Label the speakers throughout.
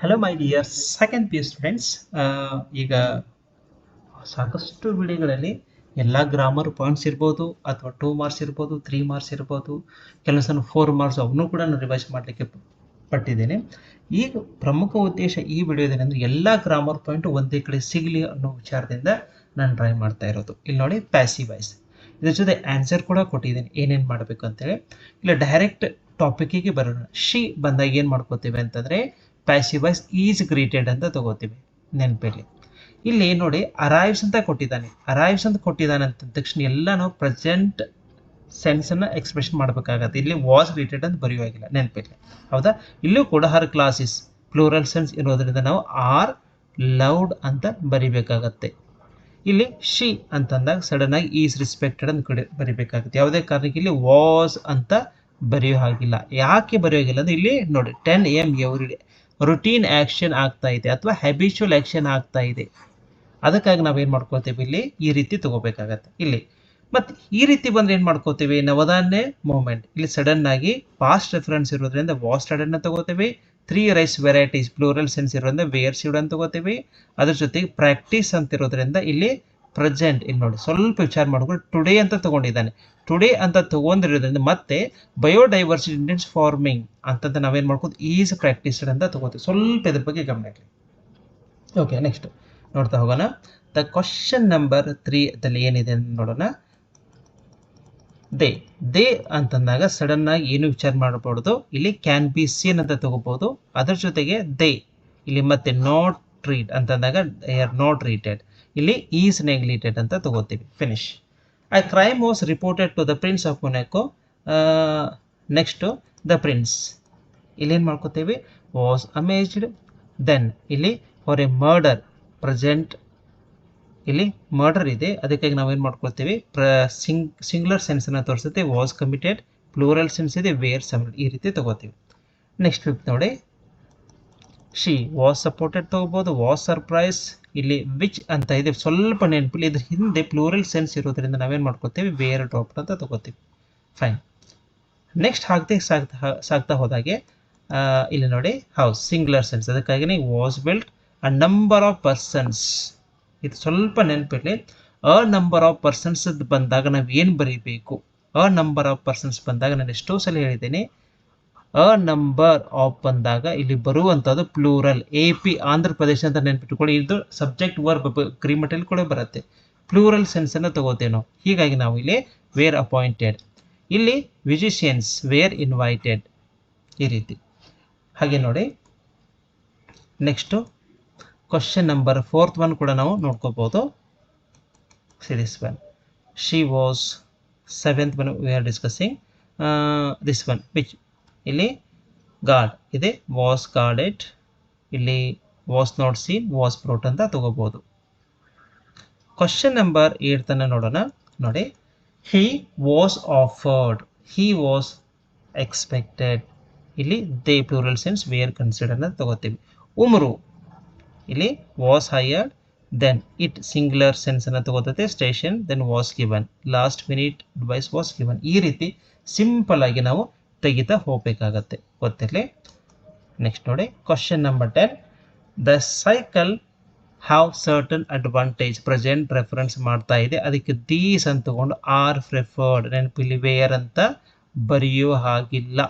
Speaker 1: Hello my dear second P you students. ಈಗ ಸಾಕಷ್ಟು ವಿಡಿಯೋಗಳಲ್ಲಿ ಎಲ್ಲ ಗ್ರಾಮರ್ ಪಾಯಿಂಟ್ಸ್ ಇರ್ಬೋದು, ಅಥವಾ 2 ಮಾರ್ಕ್ಸ್ ಇರ್ಬೋದು, 3 ಮಾರ್ಕ್ಸ್ ಇರ್ಬೋದು, ಕೆಲವು ಸಲ 4 ಮಾರ್ಕ್ಸ್ ಅವನ್ನೂ ಕೂಡ ನಾನು ರಿವೈಸ್ ಮಾಡಲಿಕ್ಕೆ ಪಟ್ಟಿದ್ದೇನೆ. ಈಗ ಪ್ರಮುಖ ಉದ್ದೇಶ ಈ ವಿಡಿಯೋದೇನೆಂದರೆ ಎಲ್ಲ ಗ್ರಾಮರ್ ಪಾಯಿಂಟ್ ಒಂದೇ ಕಡೆ ಸಿಗಲಿ ಅನ್ನೋ ವಿಚಾರದಿಂದ ನಾನು ಟ್ರೈ ಮಾಡ್ತಾ ಇರೋದು. ಇಲ್ಲಿ ನೋಡಿ ಪ್ಯಾಸಿವ್ ವಾಯ್ಸ್, ಇದ್ರ ಜೊತೆ ಆನ್ಸರ್ ಕೂಡ ಕೊಟ್ಟಿದ್ದೇನೆ ಏನೇನು ಮಾಡಬೇಕು ಅಂತೇಳಿ. ಇಲ್ಲ ಡೈರೆಕ್ಟ್ ಟಾಪಿಕ್ಕಿಗೆ ಬರೋಣ. ಶಿ ಬಂದಾಗ ಏನು ಮಾಡ್ಕೋತೀವಿ ಅಂತಂದರೆ ಪ್ಯಾಸಿವ್ ವಾಯ್ಸ್ ಈಸ್ ಗ್ರೀಟೆಡ್ ಅಂತ ತಗೋತೀವಿ ನೆನಪಲ್ಲಿ. ಇಲ್ಲಿ ನೋಡಿ ಅರೈವ್ಸ್ ಅಂತ ಕೊಟ್ಟಿದ್ದಾನೆ. ಅರೈವ್ಸ್ ಅಂತ ಕೊಟ್ಟಿದ್ದಾನೆ ಅಂತ ತಕ್ಷಣ ಎಲ್ಲ ನಾವು ಪ್ರೆಸೆಂಟ್ ಸೆನ್ಸನ್ನು ಎಕ್ಸ್ಪ್ರೆಷನ್ ಮಾಡಬೇಕಾಗತ್ತೆ. ಇಲ್ಲಿ ವಾಸ್ ಗ್ರೀಟೆಡ್ ಅಂತ ಬರೆಯುವಾಗಿಲ್ಲ ನೆನಪಲ್ಲಿ, ಹೌದಾ? ಇಲ್ಲೂ ಕೂಡ ಹರ್ ಕ್ಲಾಸಸ್ ಪ್ಲೂರಲ್ ಸೆನ್ಸ್ ಇರೋದ್ರಿಂದ ನಾವು ಆರ್ ಲೌಡ್ ಅಂತ ಬರಿಬೇಕಾಗತ್ತೆ. ಇಲ್ಲಿ ಶಿ ಅಂತಂದಾಗ ಸಡನ್ ಆಗಿ ಈಸ್ ರಿಸ್ಪೆಕ್ಟೆಡ್ ಅಂತ ಬರಿಬೇಕಾಗುತ್ತೆ. ಯಾವುದೇ ಕಾರಣಕ್ಕೆ ಇಲ್ಲಿ ವಾಸ್ ಅಂತ ಬರೆಯೋ ಹಾಗಿಲ್ಲ. ಯಾಕೆ ಬರೆಯೋಗಿಲ್ಲ ಅಂದರೆ ಇಲ್ಲಿ ನೋಡಿ 10 AM every day routine action ಆಗ್ತಾ ಇದೆ ಅಥವಾ ಹ್ಯಾಬಿಚುವಲ್ ಆ್ಯಕ್ಷನ್ ಆಗ್ತಾ ಇದೆ. ಅದಕ್ಕಾಗಿ ನಾವೇನು ಮಾಡ್ಕೋತೀವಿ, ಇಲ್ಲಿ ಈ ರೀತಿ ತಗೋಬೇಕಾಗತ್ತೆ. ಇಲ್ಲಿ ಮತ್ತು ಈ ರೀತಿ ಬಂದರೆ ಏನು ಮಾಡ್ಕೋತೀವಿ, ನವಧಾನ್ಯ ಮೂಮೆಂಟ್. ಇಲ್ಲಿ ಸಡನ್ ಆಗಿ ಪಾಸ್ಟ್ ರೆಫರೆನ್ಸ್ ಇರೋದ್ರಿಂದ ವಾಸ್ ಸ್ಟಾರ್ಟೆಡ್ನ ತಗೋತೀವಿ. 3 ರೈಸ್ ವೆರೈಟೀಸ್ ಪ್ಲೂರಲ್ ಸೆನ್ಸ್ ಇರೋದ್ರಿಂದ ವೇರ್ ಸೀಡ್ ಅಂತ ತಗೋತೀವಿ. ಅದ್ರ ಜೊತೆಗೆ ಪ್ರಾಕ್ಟೀಸ್ ಅಂತ ಇರೋದ್ರಿಂದ ಇಲ್ಲಿ ಪ್ರೆಸೆಂಟ್. ಇಲ್ಲಿ ನೋಡಿ ಸ್ವಲ್ಪ ವಿಚಾರ ಮಾಡ್ಕೊಂಡು ಟುಡೇ ಅಂತ ತಗೊಂಡಿದ್ದಾನೆ. ಟುಡೇ ಅಂತ ತಗೊಂಡಿರೋದ್ರಿಂದ ಮತ್ತೆ ಬಯೋಡೈವರ್ಸಿಟಿ ಇಂಟೆನ್ಸ್ ಫಾರ್ಮಿಂಗ್ ಅಂತಂತ ನಾವೇನು ಮಾಡ್ಕೋದು ಈಸ್ ಪ್ರಾಕ್ಟೀಸ್ಡ್ ಅಂತ ತಗೋತೀವಿ. ಸ್ವಲ್ಪ ಇದ್ರ ಬಗ್ಗೆ ಗಮನ ಇರಲಿ. ಓಕೆ, ನೆಕ್ಸ್ಟ್ ನೋಡ್ತಾ ಹೋಗೋಣ. ದ ಕ್ವಶನ್ ನಂಬರ್ 3 ದಲ್ಲಿ ಏನಿದೆ ಅಂತ ನೋಡೋಣ. ದೇ ಅಂತಂದಾಗ ಸಡನ್ ಆಗಿ ಏನು ವಿಚಾರ ಮಾಡಬಹುದು, ಇಲ್ಲಿ ಕ್ಯಾನ್ ಬಿ ಸೀನ್ ಅಂತ ತಗೋಬಹುದು. ಅದ್ರ ಜೊತೆಗೆ ಇಲ್ಲಿ ಮತ್ತೆ ನಾಟ್ ರೀಡ್ ಅಂತಂದಾಗ ನಾಟ್ ರೀಟೆಡ್, ಇಲ್ಲಿ ಈಸ್ ನೆಗ್ಲಿಟೆಡ್ ಅಂತ ತಗೋತೀವಿ. Finish. A crime was reported to the Prince of Monaco. Next the prince ಇಲ್ಲೇನು ಮಾಡ್ಕೋತೀವಿ, ವಾಸ್ ಅಮೇಜ್ಡ್. ದೆನ್ ಇಲ್ಲಿ ಫಾರ್ ಎ ಮರ್ಡರ್ ಪ್ರೆಸೆಂಟ್, ಇಲ್ಲಿ ಮರ್ಡರ್ ಇದೆ, ಅದಕ್ಕಾಗಿ ನಾವೇನು ಮಾಡ್ಕೊಳ್ತೀವಿ ಸಿಂಗ್ಯುಲರ್ ಸೆನ್ಸನ್ನು ತೋರಿಸುತ್ತೆ. ವಾಸ್ ಕಮಿಟೆಡ್, ಪ್ಲೂರಲ್ ಸೆನ್ಸ್ ಇದೆ, ವೇರ್ ಸಮ್ಡ್, ಈ ರೀತಿ ತಗೋತೀವಿ. ನೆಕ್ಸ್ಟ್ ನೋಡಿ ಶಿ ವಾಸ್ ಸಪೋರ್ಟೆಡ್ ತಗೋಬೋದು. ವಾಸ್ ಸರ್ಪ್ರೈಸ್, ಇಲ್ಲಿ ವಿಚ್ ಅಂತ ಇದೆ, ಸ್ವಲ್ಪ ನೆನಪಿಲ್ಲ. ಇದ್ರ ಹಿಂದೆ ಪ್ಲೂರಲ್ ಸೆನ್ಸ್ ಇರೋದ್ರಿಂದ ನಾವೇನು ಮಾಡ್ಕೋತೀವಿ, ವೇರ್ ಡ್ರಾಪ್ಡ್ ಅಂತ ತಗೋತೀವಿ. ಫೈನ್. ನೆಕ್ಸ್ಟ್ ಸಾಗ್ತಾ ಹೋದಾಗೆ ಇಲ್ಲಿ ನೋಡಿ ಹೌಸ್ ಸಿಂಗ್ಯುಲರ್ ಸೆನ್ಸ್, ಅದಕ್ಕಾಗಿ was built. A number of persons, ಇದು ಸ್ವಲ್ಪ ನೆನಪಿರಲಿ. ಅ ನಂಬರ್ ಆಫ್ ಪರ್ಸನ್ಸ್ ಬಂದಾಗ ನಾವು ಏನು ಬರೀಬೇಕು, ಅ ನಂಬರ್ ಆಫ್ ಪರ್ಸನ್ಸ್ ಬಂದಾಗ ನಾನು ಎಷ್ಟೋ ಸಲ ಹೇಳಿದ್ದೇನೆ, ಅ ನಂಬರ್ ಆಫ್ ಬಂದಾಗ ಇಲ್ಲಿ ಬರುವಂಥದ್ದು ಪ್ಲೂರಲ್. AP ಆಂಧ್ರ ಪ್ರದೇಶ ಅಂತ ನೆನ್ಪಿಟ್ಕೊಳ್ಳಿ. ಇದು ಸಬ್ಜೆಕ್ಟ್ ವರ್ಬ್ ಕ್ರಿಮಟಲ್ಲಿ ಕೂಡ ಬರುತ್ತೆ. ಪ್ಲೂರಲ್ ಸೆನ್ಸನ್ನು ತಗೋತೇವೆ ನಾವು. ಹೀಗಾಗಿ ನಾವು ಇಲ್ಲಿ ವೇರ್ ಅಪಾಯಿಂಟೆಡ್, ಇಲ್ಲಿ ಮ್ಯೂಸಿಷಿಯನ್ಸ್ ವೇರ್ ಇನ್ವೈಟೆಡ್, ಈ ರೀತಿ. ಹಾಗೆ ನೋಡಿ next question number 4th one ಕೂಡ ನಾವು ನೋಡ್ಕೋಬೋದು. Series 1 she was. 7th one we are discussing this one which. ಇಲ್ಲಿ ಗಾರ್ಡ್ ಇದೆ, ವಾಸ್ ಗಾರ್ಡೆಡ್. ಇಲ್ಲಿ was not seen, was brought ಅಂತ ತಗೋಬಹುದು. ಕ್ವಶನ್ ನಂಬರ್ 8 ನೋಡೋಣ. ನೋಡಿ he was offered, he was expected, ಇಲ್ಲಿ they plural sense were considered ಅಂತ ತಗೋತೀವಿ. ಉಮ್ರು, ಇಲ್ಲಿ was hired. Then it singular sense ಅನ್ನು ತಗೋತೈತೆ. Station, then was given. Last minute advice was given. ಈ ರೀತಿ ಸಿಂಪಲ್ ಆಗಿ ನಾವು ತೆಗಿತಾ ಹೋಗಬೇಕಾಗತ್ತೆ, ಗೊತ್ತಿರಲಿ. ನೆಕ್ಸ್ಟ್ ನೋಡಿ question number 10. The cycle have certain advantage. Present reference ಮಾಡ್ತಾ ಇದೆ, ಅದಕ್ಕೆ ದೀಸ್ ಅಂತ ತಗೊಂಡು ಆರ್ ಪ್ರಿಫರ್ಡ್. ನೆನಪಿಲ್ಲಿ ವೇರ್ ಅಂತ ಬರೆಯೋ ಹಾಗಿಲ್ಲ,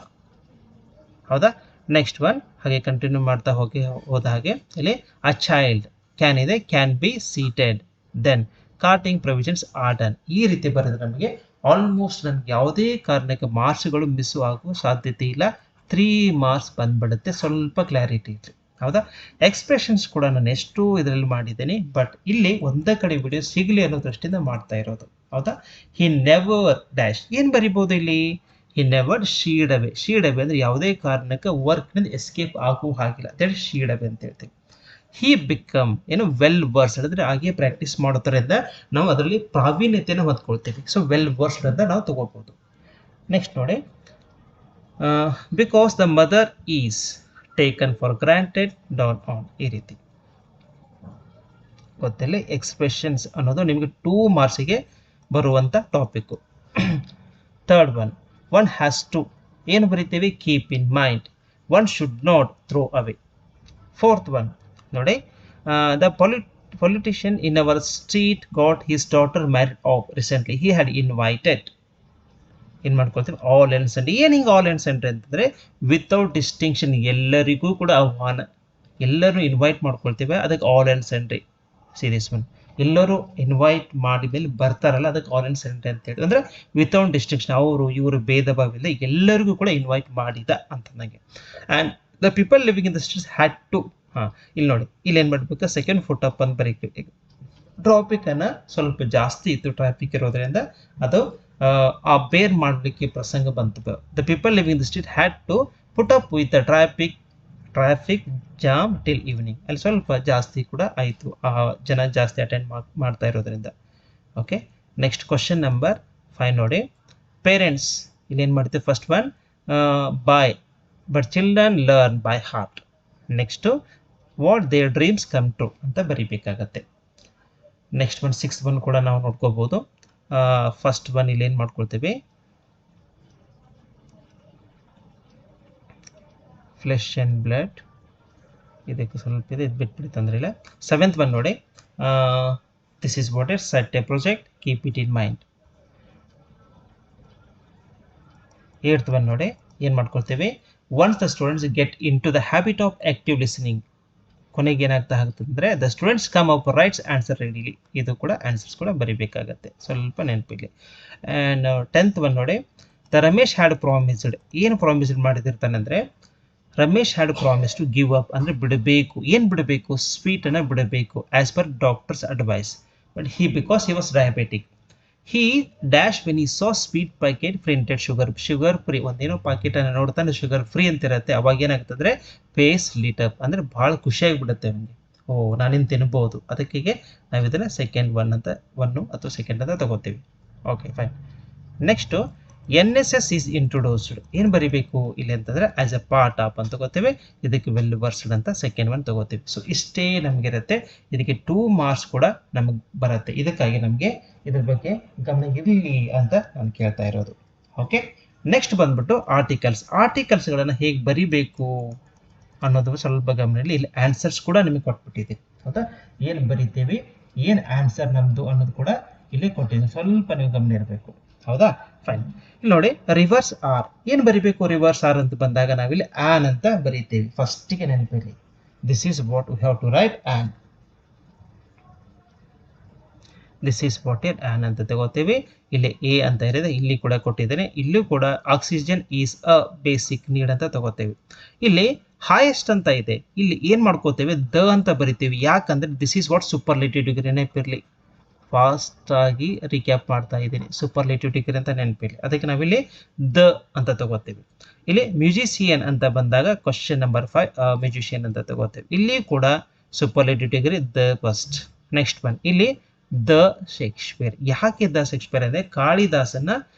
Speaker 1: ಹೌದಾ? ನೆಕ್ಸ್ಟ್ ಒನ್ ಹಾಗೆ ಕಂಟಿನ್ಯೂ ಮಾಡ್ತಾ ಹೋದ ಹಾಗೆ ಇಲ್ಲಿ ಅ ಚೈಲ್ಡ್ ಕ್ಯಾನ್ ಇದೆ, can be seated. Then carting provisions are done. ಈ ರೀತಿ ಬರೆದ್ರೆ ನಮಗೆ ಆಲ್ಮೋಸ್ಟ್ ನಮ್ಗೆ ಯಾವುದೇ ಕಾರಣಕ್ಕೆ ಮಾರ್ಕ್ಸ್ಗಳು ಮಿಸ್ ಆಗುವ ಸಾಧ್ಯತೆ ಇಲ್ಲ. 3 ಮಾರ್ಕ್ಸ್ ಬಂದ್ಬಿಡುತ್ತೆ, ಸ್ವಲ್ಪ ಕ್ಲಾರಿಟಿ ಇರಲಿ, ಹೌದಾ? ಎಕ್ಸ್ಪ್ರೆಷನ್ಸ್ ಕೂಡ ನಾನು ಎಷ್ಟು ಇದರಲ್ಲಿ ಮಾಡಿದ್ದೀನಿ, ಬಟ್ ಇಲ್ಲಿ ಒಂದೇ ಕಡೆ ವಿಡಿಯೋ ಸಿಗಲಿ ಅನ್ನೋ ದೃಷ್ಟಿಯಿಂದ ಮಾಡ್ತಾ ಇರೋದು, ಹೌದಾ? ಹಿ ನೆವರ್ ಡ್ಯಾಶ್, ಏನು ಬರಿಬೋದು ಇಲ್ಲಿ, he never shied away. Shied away ಅಂದರೆ ಯಾವುದೇ ಕಾರಣಕ್ಕೆ ವರ್ಕ್ನಿಂದ ಎಸ್ಕೇಪ್ ಆಗುವ ಹಾಗಿಲ್ಲ, ದಟ್ ಶೀಡ್ ಅವೇ ಅಂತ ಹೇಳ್ತೀವಿ. ಹಿ ಬಿಕಮ್ ಏನು ವೆಲ್ ವರ್ಸ್ಡ್ ಅಂದರೆ ಹಾಗೆ ಪ್ರಾಕ್ಟೀಸ್ ಮಾಡೋದ್ರಿಂದ ನಾವು ಅದರಲ್ಲಿ ಪ್ರಾವೀಣ್ಯತೆಯನ್ನು ಹೊಂದ್ಕೊಳ್ತೀವಿ. ಸೊ ವೆಲ್ ವರ್ಸ್ಡ್ ಅಂತ ನಾವು ತಗೋಬಹುದು. ನೆಕ್ಸ್ಟ್ ನೋಡಿ because the mother is taken for granted down on, ಈ ರೀತಿ ಗೊತ್ತಿಲ್ಲ. ಎಕ್ಸ್ಪ್ರೆಷನ್ಸ್ ಅನ್ನೋದು ನಿಮಗೆ 2 ಮಾರ್ಕ್ಸಿಗೆ ಬರುವಂಥ topic. Third one has to ಏನು ಬರಿತೀವಿ, keep in mind. One should not throw away. Fourth one ನೋಡಿ, the politician in our street got his daughter married off recently. He had invited, ಏನು ಮಾಡ್ಕೊಳ್ತೀವಿ ಆಲ್ ಆ್ಯಂಡ್ ಸಂಡ್ರಿ. ಏನು ಹಿಂಗೆ all and sundry ಅಂತಂದರೆ without distinction, ಎಲ್ಲರಿಗೂ ಕೂಡ ಆಹ್ವಾನ, ಎಲ್ಲರೂ ಇನ್ವೈಟ್ ಮಾಡ್ಕೊಳ್ತೀವಿ, ಅದಕ್ಕೆ all and sundry. Serious one, ಎಲ್ಲರೂ ಇನ್ವೈಟ್ ಮಾಡಿ ಮೇಲೆ ಬರ್ತಾರಲ್ಲ ಅದಕ್ಕೆ ಆಲ್ ಆ್ಯಂಡ್ ಸಂಡ್ರಿ ಅಂತೇಳಿ, ಅಂದರೆ ವಿತೌಟ್ ಡಿಸ್ಟಿಂಕ್ಷನ್, ಅವರು ಇವರು ಭೇದ ಭಾವ ಇಲ್ಲ, ಎಲ್ಲರಿಗೂ ಕೂಡ ಇನ್ವೈಟ್ ಮಾಡಿದ ಅಂತಂದಂಗೆ. And the people living in the streets had to, ಇಲ್ಲಿ ನೋಡಿ, ಇಲ್ಲಿ ಏನು ಮಾಡಬೇಕು, ಸೆಕೆಂಡ್ ಫುಟ್ ಅಪ್ ಅಂತ ಬರೀಬೇಕು. ಟ್ರಾಫಿಕನ್ನು ಸ್ವಲ್ಪ ಜಾಸ್ತಿ ಇತ್ತು, ಟ್ರಾಫಿಕ್ ಇರೋದ್ರಿಂದ ಅದು ಆ ಬೇರ್ ಮಾಡಲಿಕ್ಕೆ ಪ್ರಸಂಗ ಬಂತು. The people living the street had to put up with the traffic jam till evening. ಅಲ್ಲಿ ಸ್ವಲ್ಪ ಜಾಸ್ತಿ ಕೂಡ ಆಯಿತು, ಜನ ಜಾಸ್ತಿ ಅಟೆಂಡ್ ಮಾಡ್ತಾ ಇರೋದ್ರಿಂದ. ಓಕೆ, ನೆಕ್ಸ್ಟ್ ಕ್ವಶನ್ ನಂಬರ್ 5 ನೋಡಿ. ಪೇರೆಂಟ್ಸ್, ಇಲ್ಲಿ ಏನು ಮಾಡ್ತೀವಿ, first one boy, but children learn by heart. Next what their dreams come true ಅಂತ ಬರೀಬೇಕಾಗತ್ತೆ. ನೆಕ್ಸ್ಟ್ ಒನ್ 6th ಒನ್ ಕೂಡ ನಾವು ನೋಡ್ಕೋಬೋದು. ಫಸ್ಟ್ ಒನ್ ಇಲ್ಲಿ ಏನು ಮಾಡ್ಕೊಳ್ತೀವಿ, ಫ್ಲೆಶ್ ಆ್ಯಂಡ್ ಬ್ಲಡ್, ಇದಕ್ಕೆ ಸ್ವಲ್ಪ ಇದೆ, ಇದು ಬಿಟ್ಬಿಡಿ ತೊಂದರೆ ಇಲ್ಲ. 7th ಒನ್ ನೋಡಿ, this is what it, set a project, keep it in mind. 8th one ನೋಡಿ, ಏನು ಮಾಡ್ಕೊಳ್ತೀವಿ, once the students get into the habit of active listening. ಕೊನೆಗೆ ಏನಾಗ್ತಾ ಆಗ್ತದಂದರೆ the students come up rights answer readily. ಇದು ಕೂಡ answers ಕೂಡ ಬರೀಬೇಕಾಗತ್ತೆ, ಸ್ವಲ್ಪ ನೆನಪಿರಲಿ. ಆ್ಯಂಡ್ 10th ಒನ್ ನೋಡಿ, ದ ರಮೇಶ್ ಹ್ಯಾಡ್ ಪ್ರಾಮಿಸ್ಡ್. ಏನು ಪ್ರಾಮಿಸ್ಡ್ ಮಾಡಿದಿರ್ತಾನೆ ಅಂದರೆ, Ramesh had promise to give up, ಅಂದರೆ ಬಿಡಬೇಕು. ಏನು ಬಿಡಬೇಕು, ಸ್ವೀಟನ್ನು ಬಿಡಬೇಕು as per doctor's advice. But because he was diabetic, he dash when he saw sweet packet printed sugar free, ಒಂದೇನೋ ಪಾಕೆಟ್ ಅನ್ನು ನೋಡ್ತಾನೆ ಶುಗರ್ ಫ್ರೀ ಅಂತ ಇರುತ್ತೆ. ಅವಾಗ ಏನಾಗ್ತದ್ರೆ ಫೇಸ್ ಲೀಟ್ ಅಪ್, ಅಂದರೆ ಭಾಳ ಖುಷಿಯಾಗಿಬಿಡುತ್ತೆ ಅವನಿಗೆ, ಓ ನಾನಿನ್ನು ತಿನ್ಬೋದು. ಅದಕ್ಕೆ ನಾವು ಇದನ್ನು ಸೆಕೆಂಡ್ ಒನ್ ಅಥವಾ ಸೆಕೆಂಡ್ ಅಂತ ತಗೋತೀವಿ. Okay fine. Next NSS is introduced. ಏನು ಬರೀಬೇಕು ಇಲ್ಲಿ ಅಂತಂದರೆ ಆ್ಯಸ್ ಎ ಪಾರ್ಟ್ ಆಫ್ ಅಂತ ತಗೋತೇವೆ, ಇದಕ್ಕೆ ವೆಲ್ ವರ್ಸ್ಡ್ ಅಂತ ಸೆಕೆಂಡ್ ಒನ್ ತಗೋತೀವಿ. ಸೊ ಇಷ್ಟೇ ನಮಗಿರುತ್ತೆ, ಇದಕ್ಕೆ 2 ಮಾರ್ಕ್ಸ್ ಕೂಡ ನಮಗೆ ಬರುತ್ತೆ. ಇದಕ್ಕಾಗಿ ನಮಗೆ ಇದ್ರ ಬಗ್ಗೆ ಗಮನ ಇರಲಿ ಅಂತ ನಾನು ಕೇಳ್ತಾ ಇರೋದು. ಓಕೆ, ನೆಕ್ಸ್ಟ್ ಬಂದ್ಬಿಟ್ಟು ಆರ್ಟಿಕಲ್ಸ್ಗಳನ್ನು ಹೇಗೆ ಬರಿಬೇಕು ಅನ್ನೋದು ಸ್ವಲ್ಪ ಗಮನ ಇರಲಿ. ಇಲ್ಲಿ ಆನ್ಸರ್ಸ್ ಕೂಡ ನಿಮಗೆ ಕೊಟ್ಬಿಟ್ಟಿದೆ, ಹೌದಾ? ಏನು ಬರಿತೀವಿ, ಏನು ಆನ್ಸರ್ ನಮ್ಮದು ಅನ್ನೋದು ಕೂಡ ಇಲ್ಲಿ ಕೊಟ್ಟಿದ್ದೀನಿ, ಸ್ವಲ್ಪ ನೀವು ಗಮನ ಇರಬೇಕು, ಹೌದಾ? ಫೈನ್. ಇಲ್ಲಿ ನೋಡಿ, ರಿವರ್ಸ್ ಆರ್. ಏನು ಬರಿಬೇಕು, ರಿವರ್ಸ್ ಆರ್ ಅಂತ ಬಂದಾಗ ನಾವಿಲ್ಲಿ ಆನ್ ಅಂತ ಬರೀತೇವೆ. ಫಸ್ಟಿಗೆ ನೆನಪಿರಲಿ, this is what we have to write, on. This is what it on ಅಂತ ತಗೋತೀವಿ. ಇಲ್ಲಿ ಎ ಅಂತ ಇರೋದು, ಇಲ್ಲಿ ಕೂಡ ಕೊಟ್ಟಿದ್ದೇನೆ. ಇಲ್ಲೂ ಕೂಡ oxygen is a basic need ಅಂತ ತಗೋತೇವೆ. ಇಲ್ಲಿ ಹೈಯೆಸ್ಟ್ ಅಂತ ಇದೆ, ಇಲ್ಲಿ ಏನು ಮಾಡ್ಕೋತೇವೆ, ದ ಅಂತ ಬರಿತೀವಿ. ಯಾಕಂದರೆ this is what superlative degree, ನೆನಪಿರಲಿ. ಫಾಸ್ಟಾಗಿ ರಿಕ್ಯಾಪ್ ಮಾಡ್ತಾ ಇದ್ದೀನಿ, ಸೂಪರ್ಲೇಟಿವ್ ಡಿಗ್ರಿ ಅಂತ ನೆನಪಿರಲಿ. ಅದಕ್ಕೆ ನಾವಿಲ್ಲಿ ದ ಅಂತ ತಗೋತೀವಿ. ಇಲ್ಲಿ ಮ್ಯೂಸಿಷಿಯನ್ ಅಂತ ಬಂದಾಗ ಕ್ವಶನ್ ನಂಬರ್ 5 ಮ್ಯೂಸಿಷಿಯನ್ ಅಂತ ತಗೋತೇವೆ. ಇಲ್ಲಿ ಕೂಡ superlative degree the first. Next one, ಇಲ್ಲಿ ದ ಶೇಕ್ಸ್ಪಿಯರ್. ಯಾಕೆ ದ ಶೇಕ್ಸ್ಪಿಯರ್ ಅಂದರೆ ಕಾಳಿದಾಸನ್ನ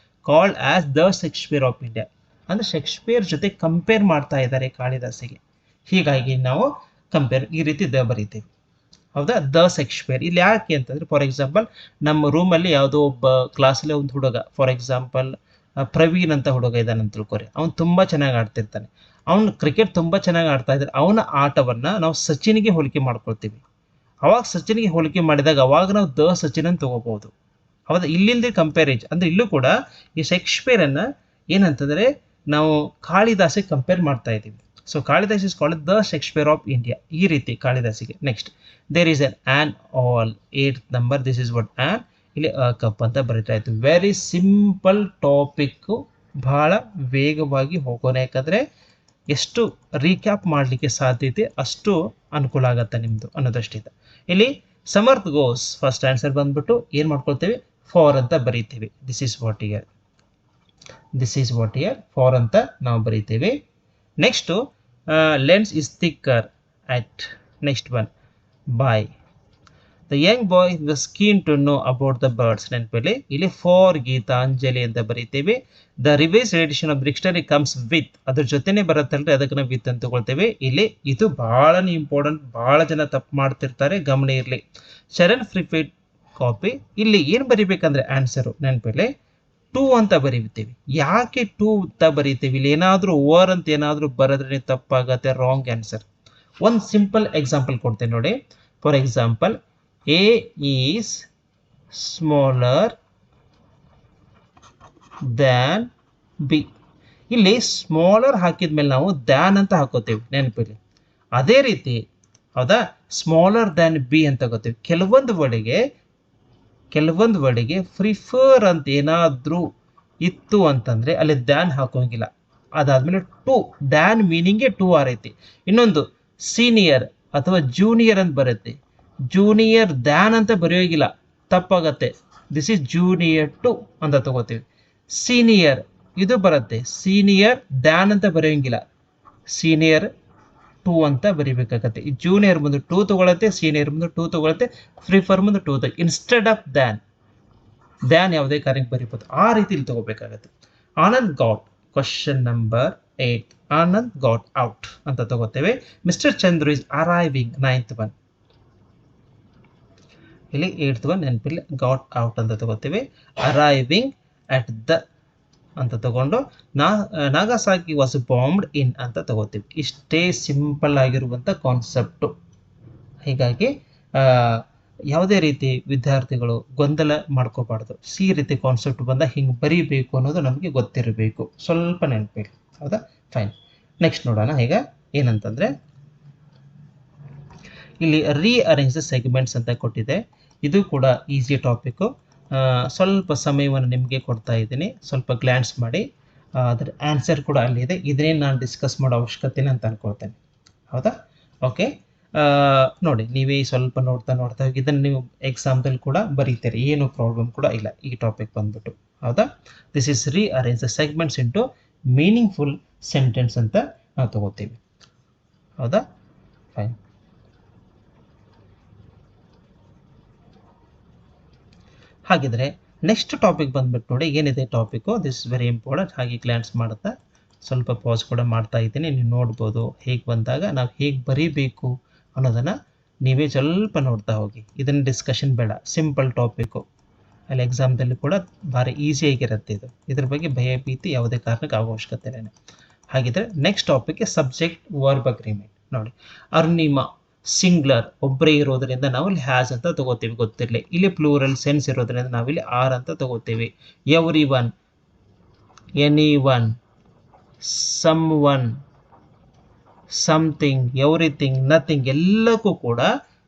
Speaker 1: called as the Shakespeare of India, ಅಂದರೆ ಶೇಕ್ಸ್ಪಿಯರ್ ಜೊತೆ ಕಂಪೇರ್ ಮಾಡ್ತಾ ಇದ್ದಾರೆ ಕಾಳಿದಾಸಿಗೆ. ಹೀಗಾಗಿ ನಾವು ಕಂಪೇರ್ ಈ ರೀತಿ ದ ಬರೀತೀವಿ, ಹೌದಾ? The Shakespeare. ಇಲ್ಲಿ ಯಾಕೆ ಅಂತಂದರೆ, ಫಾರ್ ಎಕ್ಸಾಂಪಲ್ ನಮ್ಮ ರೂಮಲ್ಲಿ ಯಾವುದೋ ಒಬ್ಬ ಕ್ಲಾಸಲ್ಲಿ ಒಂದು ಹುಡುಗ, ಫಾರ್ ಎಕ್ಸಾಂಪಲ್ ಪ್ರವೀಣ್ ಅಂತ ಹುಡುಗ ಇದ್ದಾನೆ ಅಂತ ತಿಳ್ಕೊರಿ, ಅವ್ನು ತುಂಬ ಚೆನ್ನಾಗಿ ಆಡ್ತಿರ್ತಾನೆ, ಅವ್ನು ಕ್ರಿಕೆಟ್ ತುಂಬ ಚೆನ್ನಾಗಿ ಆಡ್ತಾ ಇದ್ದಾರೆ. ಅವನ ಆಟವನ್ನು ನಾವು ಸಚಿನ್ಗೆ ಹೋಲಿಕೆ ಮಾಡ್ಕೊಳ್ತೀವಿ. ಅವಾಗ ಸಚಿನ್ಗೆ ಹೋಲಿಕೆ ಮಾಡಿದಾಗ ಅವಾಗ ನಾವು ದ ಸಚಿನ್ ಅಂತ ತಗೋಬಹುದು, ಹೌದಾ? ಇಲ್ಲಿಂದ ಕಂಪೇರೇಜ್ ಅಂದರೆ ಇಲ್ಲೂ ಕೂಡ ಈ ಶೇಕ್ಸ್ಪಿಯರನ್ನು ಏನಂತಂದರೆ ನಾವು ಕಾಳಿದಾಸಿಗೆ ಕಂಪೇರ್ ಮಾಡ್ತಾ ಇದ್ದೀವಿ. So Kalidas is called the Shakespeare of India, ಈ ರೀತಿ ಕಾಳಿದಾಸಿಗೆ. Next, there is on all. 8th number, this is what on. ಇಲ್ಲಿ ಅ ಕಪ್ ಅಂತ ಬರೀತಾ ಇತ್ತು. ವೆರಿ ಸಿಂಪಲ್ ಟಾಪಿಕ್ಕು, ಭಾಳ ವೇಗವಾಗಿ ಹೋಗೋಣ, ಯಾಕಂದರೆ ಎಷ್ಟು ರೀಕ್ಯಾಪ್ ಮಾಡಲಿಕ್ಕೆ ಸಾಧ್ಯತೆ ಅಷ್ಟು ಅನುಕೂಲ ಆಗುತ್ತೆ ನಿಮ್ಮದು ಅನ್ನೋದಷ್ಟಿದೆ. ಇಲ್ಲಿ ಸಮರ್ಥ್ ಗೋಸ್, ಫಸ್ಟ್ ಆನ್ಸರ್ ಬಂದ್ಬಿಟ್ಟು ಏನು ಮಾಡ್ಕೊಳ್ತೇವೆ, ಫಾರ್ ಅಂತ ಬರೀತೀವಿ. This is what year, for ಅಂತ ನಾವು ಬರೀತೀವಿ. Next lens is thicker at. Next one, by. The young boy was keen to know about the birds. ನೆನಪಲ್ಲಿ ಇಲ್ಲಿ ಫಾರ್ ಗೀತಾಂಜಲಿ ಅಂತ ಬರೀತೀವಿ. The revise edition of dictionary comes with, ಅದ್ರ ಜೊತೆನೇ ಬರುತ್ತಲ್ರಿ, ಅದಕ್ಕೆ ನಾವು ವಿತ್ ಅಂತ ತಗೊಳ್ತೇವೆ. ಇಲ್ಲಿ ಇದು ಭಾಳನೇ ಇಂಪಾರ್ಟೆಂಟ್, ಭಾಳ ಜನ ತಪ್ಪು ಮಾಡ್ತಿರ್ತಾರೆ, ಗಮನ ಇರಲಿ. Sharan prepared copy. ಇಲ್ಲಿ ಏನು ಬರಿಬೇಕಂದ್ರೆ ಆನ್ಸರು ನೆನಪಲ್ಲಿ 2 ಅಂತ ಬರೀತೀವಿ. ಯಾಕೆ 2 ಅಂತ ಬರೀತೀವಿ, ಇಲ್ಲಿ ಏನಾದರೂ ಓವರ್ ಅಂತ ಏನಾದರೂ ಬರೆದ್ರೆ ತಪ್ಪಾಗತ್ತೆ, ರಾಂಗ್ ಆನ್ಸರ್. ಒಂದು ಸಿಂಪಲ್ ಎಕ್ಸಾಂಪಲ್ ಕೊಡ್ತೇನೆ ನೋಡಿ. For example, A is smaller than B. ಇಲ್ಲಿ ಸ್ಮಾಲರ್ ಹಾಕಿದ ಮೇಲೆ ನಾವು ದ್ಯಾನ್ ಅಂತ ಹಾಕೋತೀವಿ ನೆನಪಿಲ್ಲಿ. ಅದೇ ರೀತಿ ಹೌದಾ, ಸ್ಮಾಲರ್ ದ್ಯಾನ್ ಬಿ ಅಂತ ತಗೋತೀವಿ. ಕೆಲವೊಂದು ವರ್ಡಿಗೆ ಪ್ರಿಫರ್ ಅಂತ ಏನಾದರೂ ಇತ್ತು ಅಂತಂದರೆ ಅಲ್ಲಿ ದ್ಯಾನ್ ಹಾಕೋಂಗಿಲ್ಲ. ಅದಾದಮೇಲೆ ಟು, ದ್ಯಾನ್ ಮೀನಿಂಗೇ ಟು ಆ ರೀತಿ. ಇನ್ನೊಂದು ಸೀನಿಯರ್ ಅಥವಾ ಜೂನಿಯರ್ ಅಂತ ಬರುತ್ತೆ, ಜೂನಿಯರ್ ದ್ಯಾನ್ ಅಂತ ಬರೆಯೋಗಿಲ್ಲ, ತಪ್ಪಾಗತ್ತೆ. ದಿಸ್ ಈಸ್ ಜೂನಿಯರ್ ಟು ಅಂತ ತಗೋತೀವಿ. ಸೀನಿಯರ್ ಇದು ಬರುತ್ತೆ, ಸೀನಿಯರ್ ದ್ಯಾನ್ ಅಂತ ಬರೆಯೋಂಗಿಲ್ಲ, ಸೀನಿಯರ್ ಟು ಅಂತ ಬರಿಬೇಕಾಗತ್ತೆ. ಈ ಜೂನಿಯರ್ ಮುಂದೆ ಟೂ ತಗೊಳತ್ತೆ, ಸೀನಿಯರ್ ಮುಂದೆ ಟೂ ತಗೊಳತ್ತೆ, ಪ್ರಿಫರ್ ಮುಂದೆ ಟೂ ತಗೋ, ಇನ್ಸ್ಟೆಡ್ ಆಫ್ ದ್ಯಾನ್ ಯಾವುದೇ ಕಾರ್ಯಕ್ಕೆ ಬರಿಬೋದು. ಆ ರೀತಿ ಇಲ್ಲಿ ತಗೋಬೇಕಾಗತ್ತೆ. Anand got, question number 8, Anand got out ಅಂತ ತಗೋತೇವೆ. Mister Chandru is arriving 9th one. ಇಲ್ಲಿ 8th one ನೆನಪಿಲ್ಲ, ಗಾಟ್ ಔಟ್ ಅಂತ ತಗೋತೇವೆ. ಅರೈವಿಂಗ್ ಅಟ್ ದ ಅಂತ ತಗೊಂಡು ನಾಗಸಾಕಿ ವಾಸ್ ಬಾಂಬ್ಡ್ ಇನ್ ಅಂತ ತಗೋತೀವಿ. ಇಷ್ಟೇ ಸಿಂಪಲ್ ಆಗಿರುವಂಥ ಕಾನ್ಸೆಪ್ಟು. ಹೀಗಾಗಿ ಯಾವುದೇ ರೀತಿ ವಿದ್ಯಾರ್ಥಿಗಳು ಗೊಂದಲ ಮಾಡ್ಕೋಬಾರ್ದು. ಈ ರೀತಿ ಕಾನ್ಸೆಪ್ಟ್ ಬಂದಾಗ ಹಿಂಗೆ ಬರೀಬೇಕು ಅನ್ನೋದು ನಮಗೆ ಗೊತ್ತಿರಬೇಕು, ಸ್ವಲ್ಪ ನೆನಪಿಲ್ಲ. ಹೌದಾ, ಫೈನ್. ನೆಕ್ಸ್ಟ್ ನೋಡೋಣ. ಈಗ ಏನಂತಂದರೆ ಇಲ್ಲಿ ರೀಅರೇಂಜ್ ದ ಸೆಗ್ಮೆಂಟ್ಸ್ ಅಂತ ಕೊಟ್ಟಿದೆ. ಇದು ಕೂಡ ಈಸಿ ಟಾಪಿಕ್ಕು. ಸ್ವಲ್ಪ ಸಮಯವನ್ನು ನಿಮಗೆ ಕೊಡ್ತಾ ಇದ್ದೀನಿ, ಸ್ವಲ್ಪ ಗ್ಲ್ಯಾನ್ಸ್ ಮಾಡಿ. ಅದರ ಆನ್ಸರ್ ಕೂಡ ಅಲ್ಲಿದೆ. ಇದನ್ನೇ ನಾನು ಡಿಸ್ಕಸ್ ಮಾಡೋ ಅವಶ್ಯಕತೆ ಅಂತ ಅನ್ಕೊಳ್ತೇನೆ. ಹೌದಾ, ಓಕೆ. ನೋಡಿ, ನೀವೇ ಸ್ವಲ್ಪ ನೋಡ್ತಾ ಹೋಗಿ ಇದನ್ನು ನೀವು ಎಕ್ಸಾಮ್ದಲ್ಲಿ ಕೂಡ ಬರೀತೀರಿ, ಏನು ಪ್ರಾಬ್ಲಮ್ ಕೂಡ ಇಲ್ಲ ಈ ಟಾಪಿಕ್ ಬಂದ್ಬಿಟ್ಟು. ಹೌದಾ, this is rearrange the segments into meaningful sentence ಅಂತ ನಾವು ತಗೋತೀವಿ. ಹೌದಾ, ಫೈನ್. ಹಾಗಿದ್ರೆ ನೆಕ್ಸ್ಟ್ ಟಾಪಿಕ್ ಬಂದ್ಬಿಟ್ಟು ನೋಡಿ, ಏನಿದೆ topic. This is very important. ಹಾಗೆ ಗ್ಲ್ಯಾನ್ಸ್ ಮಾಡುತ್ತಾ ಸ್ವಲ್ಪ ಪಾಸ್ ಕೂಡ ಮಾಡ್ತಾ ಇದ್ದೀನಿ. ನೀವು ನೋಡ್ಬೋದು ಹೇಗೆ ಬಂದಾಗ ನಾವು ಹೇಗೆ ಬರೀಬೇಕು ಅನ್ನೋದನ್ನು ನೀವೇ ಸ್ವಲ್ಪ ನೋಡ್ತಾ ಹೋಗಿ. ಇದನ್ನು ಡಿಸ್ಕಷನ್ ಬೇಡ, ಸಿಂಪಲ್ ಟಾಪಿಕ್ಕು. ಅಲ್ಲಿ ಎಕ್ಸಾಮ್ದಲ್ಲಿ ಕೂಡ ಭಾರಿ ಈಸಿಯಾಗಿರುತ್ತೆ ಇದು. ಇದ್ರ ಬಗ್ಗೆ ಭಯ ಭೀತಿ ಯಾವುದೇ ಕಾರಣಕ್ಕೆ ಅವಶ್ಯಕತೆ ಇಲ್ಲ. ಹಾಗಿದ್ರೆ ನೆಕ್ಸ್ಟ್ ಟಾಪಿಕ್ಗೆ ಸಬ್ಜೆಕ್ಟ್ ವರ್ಬ್ ಅಗ್ರಿಮೆಂಟ್ ನೋಡಿ. ಅರ್ಣಿಮಾ ಸಿಂಗ್ಲರ್, ಒಬ್ಬರೇ ಇರೋದ್ರಿಂದ ನಾವು ಇಲ್ಲಿ ಹ್ಯಾಸ್ ಅಂತ ತಗೋತೀವಿ, ಗೊತ್ತಿರಲಿ. ಇಲ್ಲಿ ಪ್ಲೂರಲ್ ಸೆನ್ಸ್ ಇರೋದ್ರಿಂದ ನಾವಿಲ್ಲಿ ಆರ್ ಅಂತ ತಗೋತೀವಿ. Everyone, anyone, someone, something, everything, nothing ಎಲ್ಲಕ್ಕೂ ಕೂಡ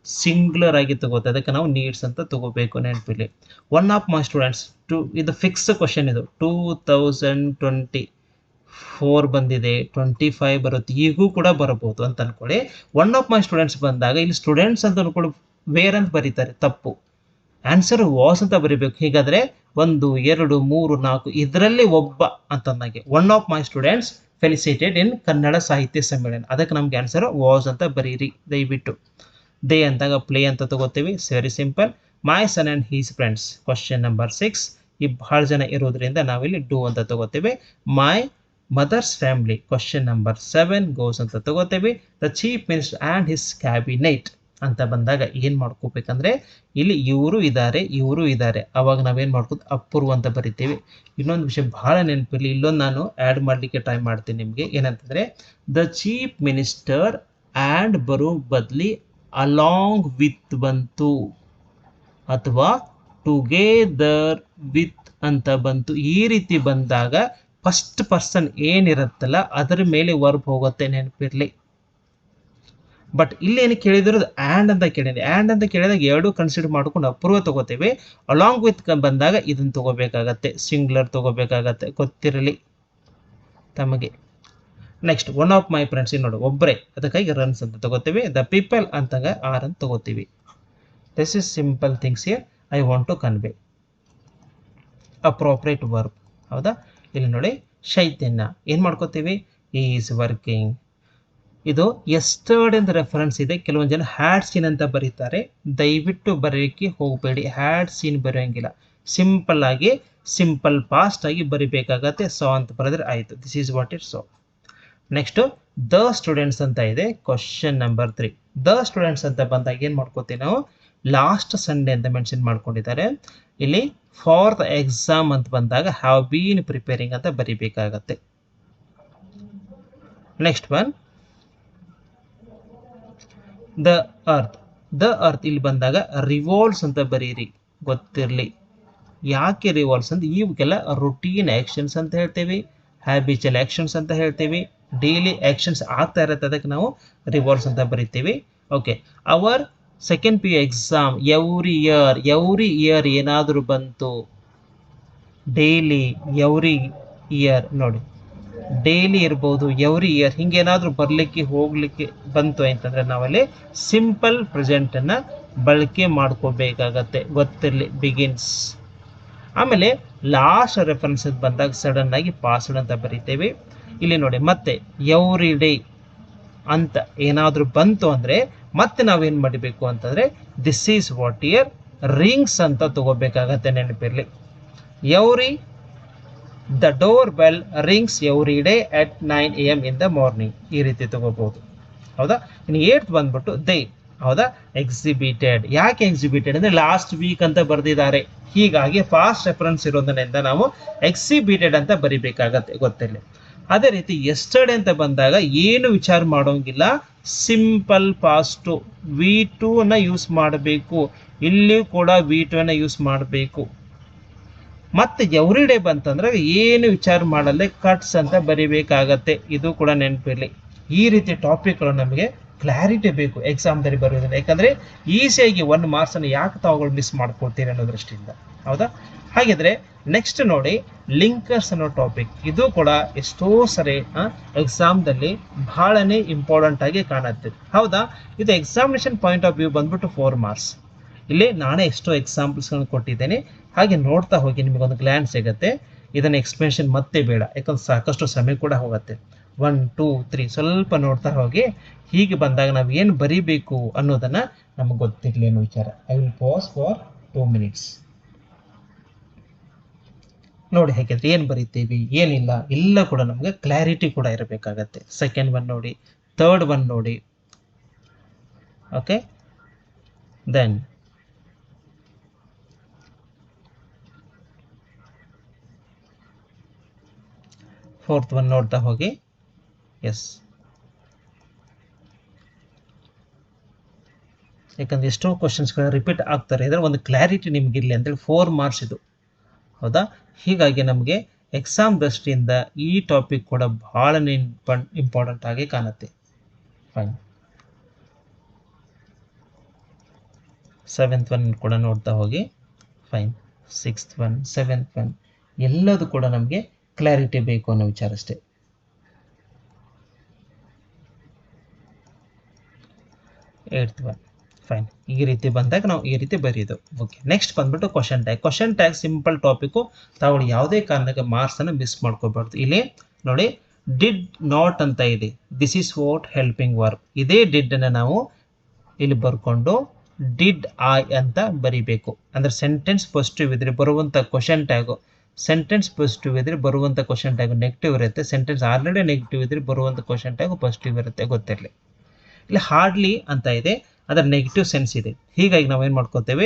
Speaker 1: ಸಿಂಗ್ಯುಲರ್ ಆಗಿ ತಗೋತೀವಿ. ಅದಕ್ಕೆ ನಾವು ನೀಡ್ಸ್ ಅಂತ ತಗೋಬೇಕು, ನೆನಪಿಲ್ಲಿ. ಒನ್ ಆಫ್ ಮೈ ಸ್ಟೂಡೆಂಟ್ಸ್ ಇದು ಫಿಕ್ಸ್ ಕ್ವಶನ್. ಇದು 2024 ಬಂದಿದೆ, 25 ಬರುತ್ತೆ, ಈಗೂ ಕೂಡ ಬರಬಹುದು ಅಂತ ಅನ್ಕೊಳ್ಳಿ. ಒನ್ ಆಫ್ ಮೈ ಸ್ಟೂಡೆಂಟ್ಸ್ ಬಂದಾಗ ಇಲ್ಲಿ ಸ್ಟೂಡೆಂಟ್ಸ್ ಅಂತ ಅನ್ಕೊಳ್ಳಿ, ವೇರ್ ಅಂತ ಬರೀತಾರೆ, ತಪ್ಪು. ಆನ್ಸರ್ ವಾಸ್ ಅಂತ ಬರೀಬೇಕು. ಹೀಗಾದ್ರೆ 1, 2, 3, 4 ಇದರಲ್ಲಿ ಒಬ್ಬ ಅಂತಂದಾಗೆ ಒನ್ ಆಫ್ ಮೈ ಸ್ಟೂಡೆಂಟ್ಸ್ ಫೆಲಿಸಿಟೇಡ್ ಇನ್ ಕನ್ನಡ ಸಾಹಿತ್ಯ ಸಮ್ಮೇಳನ. ಅದಕ್ಕೆ ನಮ್ಗೆ ಆನ್ಸರ್ ವಾಸ್ ಅಂತ ಬರೀರಿ ದಯವಿಟ್ಟು. ದೇ ಅಂದಾಗ ಪ್ಲೇ ಅಂತ ತಗೋತೀವಿ, very simple. My son and his friends, question number 6. ಈ ಬಹಳ ಜನ ಇರೋದ್ರಿಂದ ನಾವಿಲ್ಲಿ ಡೂ ಅಂತ ತಗೋತೀವಿ. My mother's family, question number 7 goes ಅಂತ ತಗೋತೀವಿ. The chief minister and his cabinet ಅಂತ ಬಂದಾಗ ಏನು ಮಾಡ್ಕೋಬೇಕಂದ್ರೆ ಇಲ್ಲಿ ಇವರು ಇದ್ದಾರೆ, ಅವಾಗ ನಾವೇನು ಮಾಡ್ಕೋದು ಅಪೂರ್ವ ಅಂತ ಬರಿತೀವಿ. ಇನ್ನೊಂದು ವಿಷಯ ಭಾಳ ನೆನಪಿರಲಿ, ಇಲ್ಲೊಂದು ನಾನು ಆ್ಯಡ್ ಮಾಡಲಿಕ್ಕೆ ಟ್ರೈ ಮಾಡ್ತೀನಿ ನಿಮಗೆ. ಏನಂತಂದರೆ ದ ಚೀಫ್ ಮಿನಿಸ್ಟರ್ ಆ್ಯಂಡ್ ಬರೋ ಬದಲಿ ಅಲಾಂಗ್ ವಿತ್ ಬಂತು, ಅಥವಾ ಟುಗೆದರ್ ವಿತ್ ಅಂತ ಬಂತು. ಈ ರೀತಿ ಬಂದಾಗ ಫಸ್ಟ್ ಪರ್ಸನ್ ಏನಿರುತ್ತಲ್ಲ ಅದರ ಮೇಲೆ ವರ್ಬ್ ಹೋಗುತ್ತೆ, ನೆನಪಿರಲಿ. ಬಟ್ ಇಲ್ಲಿ ಏನು ಕೇಳಿದಿರೋದು ಆ್ಯಂಡ್ ಅಂತ ಕೇಳಿದೆ. ಆ್ಯಂಡ್ ಅಂತ ಕೇಳಿದಾಗ ಎರಡೂ ಕನ್ಸಿಡರ್ ಮಾಡ್ಕೊಂಡು ಅಪ್ರೂವ್ ತಗೋತೇವೆ. ಅಲಾಂಗ್ ವಿತ್ ಬಂದಾಗ ಇದನ್ನು ತಗೋಬೇಕಾಗತ್ತೆ, ಸಿಂಗ್ಯುಲರ್ ತಗೋಬೇಕಾಗತ್ತೆ, ಗೊತ್ತಿರಲಿ ತಮಗೆ. Next one of my friends, ನೋಡಿ ಒಬ್ಬರೇ, ಅದಕ್ಕಾಗಿ ರನ್ಸ್ ಅಂತ ತಗೋತೀವಿ. ದ ಪೀಪಲ್ ಅಂತಾಗ ಆರ್ ಅಂತ ತಗೋತೀವಿ. This is simple things here I want to convey appropriate verb. ಹೌದಾ, ಇಲ್ಲಿ ನೋಡಿ ಚೈತನ್ಯ ಏನು ಮಾಡ್ಕೋತೀವಿ, ಈಸ್ ವರ್ಕಿಂಗ್. ಇದು ಯಸ್ಟರ್ಡೇ ಅಂತ ರೆಫರೆನ್ಸ್ ಇದೆ. ಕೆಲವೊಂದು ಜನ ಹ್ಯಾಡ್ ಸೀನ್ ಅಂತ ಬರೀತಾರೆ, ದಯವಿಟ್ಟು ಬರೆಯೋಕ್ಕೆ ಹೋಗಬೇಡಿ. ಹ್ಯಾಡ್ ಸೀನ್ ಬರೆಯೋಂಗಿಲ್ಲ, ಸಿಂಪಲ್ ಆಗಿ ಸಿಂಪಲ್ ಫಾಸ್ಟ್ ಆಗಿ ಬರಿಬೇಕಾಗತ್ತೆ. ಸೋ ಅಂತ ಬರೆದ್ರೆ ಆಯಿತು. This is what it so. Next the students ಅಂತ ಇದೆ, ಕ್ವಶನ್ ನಂಬರ್ 3. ದ ಸ್ಟೂಡೆಂಟ್ಸ್ ಅಂತ ಬಂದಾಗ ಏನು ಮಾಡ್ಕೋತೀವಿ ನಾವು, ಲಾಸ್ಟ್ ಸಂಡೇ ಅಂತ ಮೆನ್ಷನ್ ಮಾಡ್ಕೊಂಡಿದ್ದಾರೆ. ಇಲ್ಲಿ ಫಾರ್ ದ ಎಕ್ಸಾಮ್ ಅಂತ ಬಂದಾಗ ಹ್ಯಾವ್ ಬೀನ್ ಪ್ರಿಪೇರಿಂಗ್ ಅಂತ ಬರಿಬೇಕಾಗತ್ತೆ. Next one the earth. The earth ಇಲ್ಲಿ ಬಂದಾಗ ರಿವಾಲ್ವ್ಸ್ ಅಂತ ಬರೀರಿ, ಗೊತ್ತಿರಲಿ. ಯಾಕೆ ರಿವಾಲ್ವ್ಸ್ ಅಂತ, ಇವಕ್ಕೆಲ್ಲ ರುಟೀನ್ ಆ್ಯಕ್ಷನ್ಸ್ ಅಂತ ಹೇಳ್ತೀವಿ, ಹ್ಯಾಬಿಚುವಲ್ ಆ್ಯಕ್ಷನ್ಸ್ ಅಂತ ಹೇಳ್ತೀವಿ, ಡೈಲಿ ಆ್ಯಕ್ಷನ್ಸ್ ಆಗ್ತಾ ಇರುತ್ತೆ, ಅದಕ್ಕೆ ನಾವು ರಿವಾಲ್ವ್ಸ್ ಅಂತ ಬರಿತೀವಿ. Okay, our second P U exam every year ಏನಾದರೂ ಬಂತು, ಡೈಲಿ ಎವ್ರಿ ಇಯರ್ ನೋಡಿ, ಡೈಲಿ ಇರ್ಬೋದು, ಎವ್ರಿ ಇಯರ್ ಹಿಂಗೇನಾದರೂ ಬರಲಿಕ್ಕೆ ಹೋಗ್ಲಿಕ್ಕೆ ಬಂತು ಅಂತಂದರೆ ನಾವಲ್ಲಿ ಸಿಂಪಲ್ ಪ್ರೆಸೆಂಟನ್ನು ಬಳಕೆ ಮಾಡ್ಕೋಬೇಕಾಗತ್ತೆ, ಗೊತ್ತಿರಲಿ. ಬಿಗಿನ್ಸ್. ಆಮೇಲೆ ಲಾಸ್ಟ್ ರೆಫರೆನ್ಸ್ ಬಂದಾಗ ಸಡನ್ ಆಗಿ ಪಾಸ್ಡ್ ಅಂತ ಬರಿತೇವೆ. ಇಲ್ಲಿ ನೋಡಿ, ಮತ್ತೆ ಎವ್ರಿ ಡೇ ಅಂತ ಏನಾದರೂ ಬಂತು ಅಂದರೆ ಮತ್ತೆ ನಾವೇನು ಮಾಡಬೇಕು ಅಂತಂದರೆ this is what year rings ಅಂತ ತಗೋಬೇಕಾಗತ್ತೆ, ನೆನಪಿರಲಿ. Every the door bell rings every day at 9 AM in the morning, ಈ ರೀತಿ ತಗೋಬಹುದು. ಹೌದಾ. ಇನ್ನು 8th ಬಂದ್ಬಿಟ್ಟು ದೇ. ಹೌದಾ. ಎಕ್ಸಿಬಿಟೆಡ್. ಯಾಕೆ ಎಕ್ಸಿಬಿಟೆಡ್ ಅಂದರೆ ಲಾಸ್ಟ್ ವೀಕ್ ಅಂತ ಬರೆದಿದ್ದಾರೆ, ಹೀಗಾಗಿ ಫಾಸ್ಟ್ ರೆಫರೆನ್ಸ್ ಇರೋದರಿಂದ ನಾವು ಎಕ್ಸಿಬಿಟೆಡ್ ಅಂತ ಬರಿಬೇಕಾಗತ್ತೆ, ಗೊತ್ತಿರಲಿ. ಅದೇ ರೀತಿ ಎಸ್ಟರ್ಡೇ ಅಂತ ಬಂದಾಗ ಏನು ವಿಚಾರ ಮಾಡೋಂಗಿಲ್ಲ, ಸಿಂಪಲ್ ಪಾಸ್ಟು V2 ಯೂಸ್ ಮಾಡಬೇಕು, ಇಲ್ಲಿಯೂ ಕೂಡ V2 ಯೂಸ್ ಮಾಡಬೇಕು. ಮತ್ತೆ ಎವ್ರಿ ಡೇ ಬಂತಂದ್ರೆ ಏನು ವಿಚಾರ ಮಾಡಲ್ಲೇ ಕಟ್ಸ್ ಅಂತ ಬರಿಬೇಕಾಗತ್ತೆ, ಇದು ಕೂಡ ನೆನಪಿರಲಿ. ಈ ರೀತಿ ಟಾಪಿಕ್ಗಳು ನಮಗೆ ಕ್ಲಾರಿಟಿ ಬೇಕು ಎಕ್ಸಾಮ್ದಲ್ಲಿ ಬರೋದಿಲ್ಲ, ಯಾಕಂದರೆ ಈಸಿಯಾಗಿ 1 ಮಾರ್ಕ್ಸನ್ನು ಯಾಕೆ ತಾವುಗಳು ಮಿಸ್ ಮಾಡ್ಕೊಳ್ತೀರಿ ಅನ್ನೋ ದೃಷ್ಟಿಯಿಂದ. ಹೌದಾ. ಹಾಗಿದ್ರೆ ನೆಕ್ಸ್ಟ್ ನೋಡಿ, ಲಿಂಕರ್ಸ್ ಅನ್ನೋ ಟಾಪಿಕ್. ಇದು ಕೂಡ ಎಷ್ಟೋ ಸರಿ ಎಕ್ಸಾಮ್ದಲ್ಲಿ ಬಹಳನೇ ಇಂಪಾರ್ಟೆಂಟ್ ಆಗಿ ಕಾಣುತ್ತೆ. ಹೌದಾ. ಇದು ಎಕ್ಸಾಮಿನೇಷನ್ ಪಾಯಿಂಟ್ ಆಫ್ ವ್ಯೂ ಬಂದ್ಬಿಟ್ಟು 4 ಮಾರ್ಕ್ಸ್. ಇಲ್ಲಿ ನಾನೇ ಎಷ್ಟೋ ಎಕ್ಸಾಂಪಲ್ಸ್ಗಳನ್ನು ಕೊಟ್ಟಿದ್ದೇನೆ, ಹಾಗೆ ನೋಡ್ತಾ ಹೋಗಿ ನಿಮಗೊಂದು ಗ್ಲ್ಯಾನ್ಸ್ ಸಿಗುತ್ತೆ. ಇದನ್ನು ಎಕ್ಸ್ಪ್ಲೇಷನ್ ಮತ್ತೆ ಬೇಡ, ಯಾಕಂದ್ರೆ ಸಾಕಷ್ಟು ಸಮಯ ಕೂಡ ಹೋಗುತ್ತೆ. 1 2 3 ಸ್ವಲ್ಪ ನೋಡ್ತಾ ಹೋಗಿ, ಹೀಗೆ ಬಂದಾಗ ನಾವು ಏನು ಬರೀಬೇಕು ಅನ್ನೋದನ್ನು ನಮಗೆ ಗೊತ್ತಿರಲಿ ಅನ್ನೋ ವಿಚಾರ. I will pass for 2 minutes. ನೋಡಿ ಹೇಗಿದ್ರೆ ಏನು ಬರೀತೀವಿ ಏನಿಲ್ಲ ಎಲ್ಲ ಕೂಡ ನಮಗೆ ಕ್ಲಾರಿಟಿ ಕೂಡ ಇರಬೇಕಾಗತ್ತೆ. ಸೆಕೆಂಡ್ ಒನ್ ನೋಡಿ, ಥರ್ಡ್ ಒನ್ ನೋಡಿ. ಓಕೆ, ದೆನ್ ಫೋರ್ತ್ ಒನ್ ನೋಡ್ತಾ ಹೋಗಿ. ಎಸ್, ಯಾಕಂದ್ರೆ ಎಷ್ಟೋ ಕ್ವಶನ್ಸ್ಗಳು ರಿಪೀಟ್ ಆಗ್ತಾರೆ ಇದ್ರೆ ಒಂದು ಕ್ಲಾರಿಟಿ ನಿಮಗಿರಲಿ ಅಂತೇಳಿ 4 ಮಾರ್ಕ್ಸ್ ಇದು. ಹೌದಾ. ಹೀಗಾಗಿ ನಮಗೆ ಎಕ್ಸಾಮ್ ದೃಷ್ಟಿಯಿಂದ ಈ ಟಾಪಿಕ್ ಕೂಡ ಬಹಳನೇ ಇಂಪಾರ್ಟೆಂಟ್ ಆಗಿ ಕಾಣುತ್ತೆ. ಫೈನ್. 7th ಒನ್ ಕೂಡ ನೋಡ್ತಾ ಹೋಗಿ. Fine. 6th one, 7th one ಎಲ್ಲದು ಕೂಡ ನಮಗೆ ಕ್ಲಾರಿಟಿ ಬೇಕು ಅನ್ನೋ ವಿಚಾರ ಅಷ್ಟೇ. 8th one. ಫೈನ್. ಈ ರೀತಿ ಬಂದಾಗ ನಾವು ಈ ರೀತಿ ಬರೆಯೋದು. ಓಕೆ, ನೆಕ್ಸ್ಟ್ ಬಂದ್ಬಿಟ್ಟು question tag. Question tag simple topic, ತಾವು ಯಾವುದೇ ಕಾರಣಕ್ಕೆ ಮಾರ್ಕ್ಸನ್ನು ಮಿಸ್ ಮಾಡ್ಕೋಬಾರ್ದು. ಇಲ್ಲಿ ನೋಡಿ, ಡಿಡ್ ನಾಟ್ ಅಂತ ಇದೆ, this is what helping verb. ಇದೇ ಡಿಡ್ ಅನ್ನು ನಾವು ಇಲ್ಲಿ ಬರ್ಕೊಂಡು ಡಿಡ್ ಐ ಅಂತ ಬರಿಬೇಕು. ಅಂದರೆ ಸೆಂಟೆನ್ಸ್ ಪಾಸಿಟಿವ್ ಇದ್ರೆ ಬರುವಂಥ ಕ್ವಶನ್ ಟ್ಯಾಗು, ಸೆಂಟೆನ್ಸ್ ಪಾಸಿಟಿವ್ ಇದ್ರೆ ಬರುವಂಥ ಕ್ವಶನ್ ಟ್ಯಾಗು ನೆಗೆಟಿವ್ ಇರುತ್ತೆ, ಸೆಂಟೆನ್ಸ್ ಆಲ್ರೆಡಿ ನೆಗೆಟಿವ್ ಇದ್ರೆ ಬರುವಂಥ ಕ್ವಶನ್ ಟ್ಯಾಗು ಪಾಸಿಟಿವ್ ಇರುತ್ತೆ, ಗೊತ್ತಿರಲಿ. ಇಲ್ಲಿ ಹಾರ್ಡ್ಲಿ ಅಂತ ಇದೆ, ಅದರ ನೆಗೆಟಿವ್ ಸೆನ್ಸ್ ಇದೆ, ಹೀಗಾಗಿ ನಾವೇನು ಮಾಡ್ಕೋತೇವೆ,